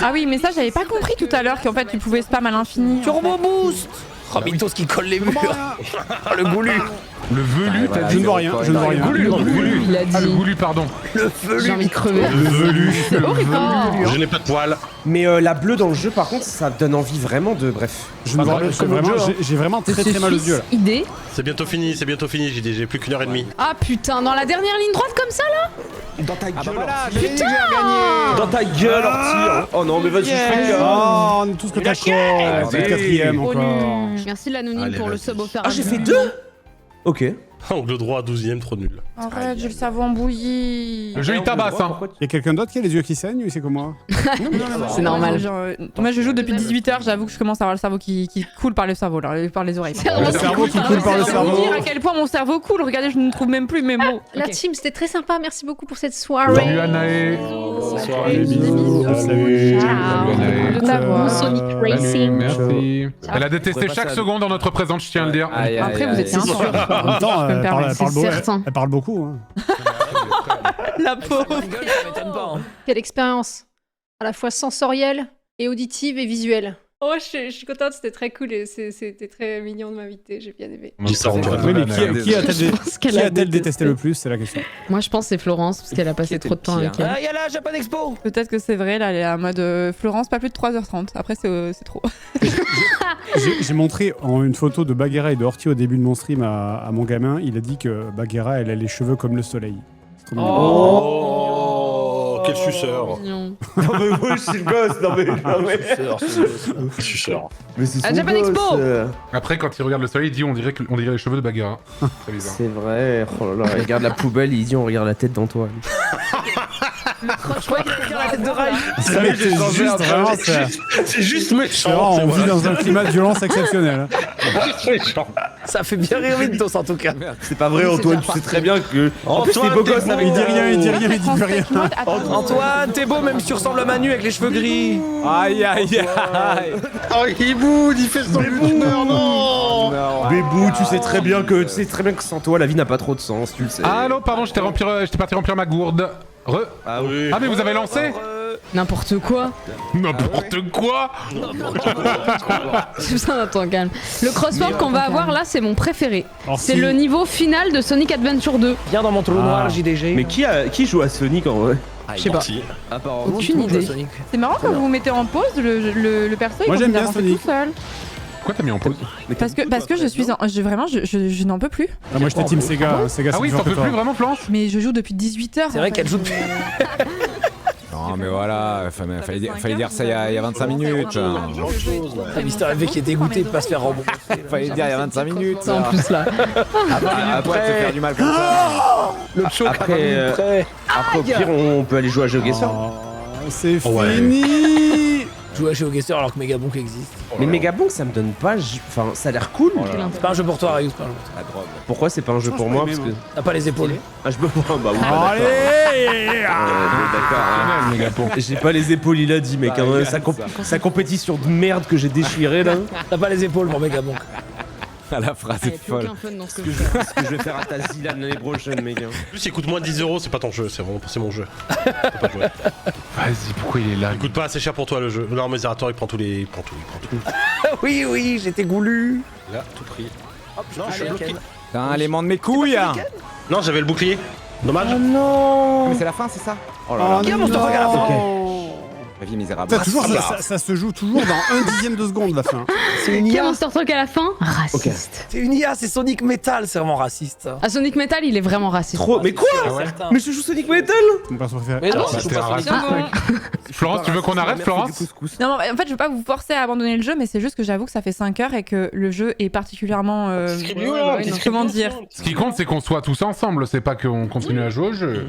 Ah oui, mais ça, j'avais pas compris tout à l'heure qu'en fait, tu pouvais spam à l'infini. Turbo Boost. Oh, Mintos qui colle les murs. Oh, le goulu. Le velu, t'as Je dit. ne vois rien, je ne vois rien. Le goulu. Il a Ah, le dit. goulu, pardon. J'ai envie de crever. c'est horrible. Je n'ai pas de poils. Mais la bleue dans le jeu, par contre, ça donne envie vraiment de. Bref. Je ne vois rien. J'ai vraiment très très mal aux yeux là. Idée. C'est bientôt fini, j'ai plus qu'une heure et demie. Ah putain, dans la dernière ligne droite comme ça là. Dans ta gueule, Putain. Dans ta gueule, Orti. Oh non, mais vas-y, je fais Oh, on est tous que d'accord. C'est le quatrième encore. Merci l'anonyme Allez, pour le vas-y. sub offert. Ah, j'ai fait 2. Ok. Angle droit à 12ème, trop nul. Arrête, j'ai le cerveau en bouillie. Le jeu il tabasse, hein. Y'a quelqu'un d'autre qui a les yeux qui saignent ou c'est comme moi? C'est normal. Moi, je joue depuis 18h, j'avoue que je commence à avoir le cerveau qui coule par le cerveau, là, par les oreilles. Le cerveau qui coule par le C'est pour cerveau. dire à quel point mon cerveau coule. Regardez, je ne trouve même plus mes mots. La team, c'était très sympa. Merci beaucoup pour cette Salut soirée. Anae. Des bisous. Salut. De t'avoir. Sonic Salut, Racing. merci. Elle a détesté pas chaque ça. seconde en notre présence, je tiens à le dire. Aïe, aïe, Après, vous aïe. étiez un sûr. En même temps, peux me permettre, elle parle beaucoup. Hein. La pauvre. Ça m'étonne pas. hein. Quelle expérience. À la fois sensorielle et auditive et visuelle. Oh, je suis contente, c'était très cool et c'était très mignon de m'inviter, j'ai bien aimé. J'y sors, Oui, mais qui a-t-elle détesté le plus? C'est la question. Moi je pense que c'est Florence parce qu'elle a passé trop de temps avec elle. Ah, il y a la Japan Expo. Peut-être que c'est vrai, là, elle est en mode Florence, pas plus de 3h30. Après, c'est trop. J'ai montré une photo de Bagheera et de Horty au début de mon stream à mon gamin. Il a dit que Bagheera, elle a les cheveux comme le soleil. C'est trop mignon. Oh, quel suceur. Mignon. Non, mais moi, je suis le gosse. Non, mais. Suceur. Mais c'est À son Japan gosse, Expo. Après, quand il regarde le soleil, il dit on dirait les cheveux de Bagheera. Très bizarre. C'est vrai. Oh là là, il regarde la poubelle, il dit on regarde la tête d'Antoine. Je croyais qu'il avait la tête de Rail. C'est juste vraiment ça. C'est juste C'est méchant. vraiment, on vit dans un climat de violence exceptionnel. Ça fait bien rire Mintos en tout cas. C'est pas vrai, Antoine, tu sais très bien que. En plus, t'es Antoine, beau t'es gosse beau. avec Il dit rien, il dit rien, il dit plus rien. Antoine, t'es beau même si tu ressembles à Manu avec les cheveux gris. Aïe, aïe, aïe. Oh, il boude, il fait son youtubeur, non. Bébou, tu sais très bien que sans toi, la vie n'a pas trop de sens, tu le sais. Ah non, pardon, j'étais parti remplir ma gourde. Ah oui. Ah mais vous avez lancé N'importe quoi. N'importe quoi. Putain, attends, calme. Le crossword qu'on va avoir là, c'est mon préféré. Horty. C'est le niveau final de Sonic Adventure 2. Viens dans mon trou noir, JDG. Mais qui joue à Sonic en vrai? Je sais pas. Apparemment. Aucune idée. C'est marrant quand vous vous mettez en pause, le perso, il Moi, j'aime continue bien d'avancer Sonic. tout seul. Pourquoi t'as mis en pause? Parce que je suis vraiment, je n'en peux plus. Ah, moi j'étais team Sega. Sega, Ah c'est oui, plus t'en fort que peux toi. plus vraiment, Planche? Mais je joue depuis 18h. C'est vrai qu'elle joue depuis. Non, mais voilà, fallait dire ça il y a 25 minutes. T'as Mister LV qui est dégoûté de pas se faire rembourser. Fallait dire il y a 25 minutes. Ça en plus là. Après, de se faire du mal comme ça. Le choc Après, au pire, on peut aller jouer à GeoGuessr. Oh, c'est Ouais. fini. Jouer à GeoGuessr alors que Megabonk existe. Mais Megabonk, ça me donne pas. Enfin, ça a l'air cool. C'est pas un jeu pour toi, Rayus, c'est pas un jeu pour toi. La drogue. Pourquoi c'est pas un jeu pour moi? Parce que. T'as pas les épaules. Ah, je peux. Bah oui, Allez. d'accord. J'ai pas les épaules, il a dit, mec. Hein, sa compétition de merde que j'ai déchirée là. T'as pas les épaules pour Megabonk. La phrase Il y a est plus folle. aucun fun dans ce Ce que que je fais. je vais faire à Tazilan l'année prochaine, mec. Hein. En plus, il coûte moins de 10 €, c'est pas ton jeu, c'est mon jeu. Faut pas jouer. Vas-y, pourquoi il est là? Il coûte pas assez cher pour toi le jeu. Non, mais Zerator il prend tout. Oui, j'étais goulu. Là, tout pris. Non, je suis bloqué. Putain, l'élément de mes couilles. Non, j'avais le bouclier. Dommage. non. Mais c'est la fin, c'est ça? Oh Regarde, on se regarde. non. La vie misérable. Ça se joue toujours dans 1/10 de seconde la fin. C'est une Quel IA. Monster Truck à la fin? Raciste. C'est une IA, c'est Sonic Metal, c'est vraiment raciste. Ça. Ah, Sonic Metal, il est vraiment raciste. Trop. Mais quoi? Certain. Mais je joue Sonic Metal. Mon perso préféré. Mais non, Bah, c'est t'es pas un Sonic raciste. Metal. Florence, tu veux qu'on arrête, Florence? Non, en fait, je veux pas vous forcer à abandonner le jeu, mais c'est juste que j'avoue que ça fait 5 heures et que le jeu est particulièrement. Comment dire? Ce qui compte, c'est qu'on soit tous ensemble, c'est pas qu'on continue à jouer au jeu.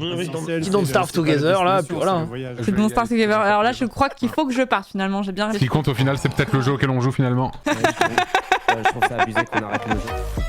Qui don't starve together, là, puis voilà. C'est Don't Starve Together. Alors là, je crois qu'il faut que je parte finalement. J'ai bien Ce qui réfléchi. compte au final, c'est peut-être le jeu auquel on joue finalement. Je trouve ça abusé qu'on arrête le jeu.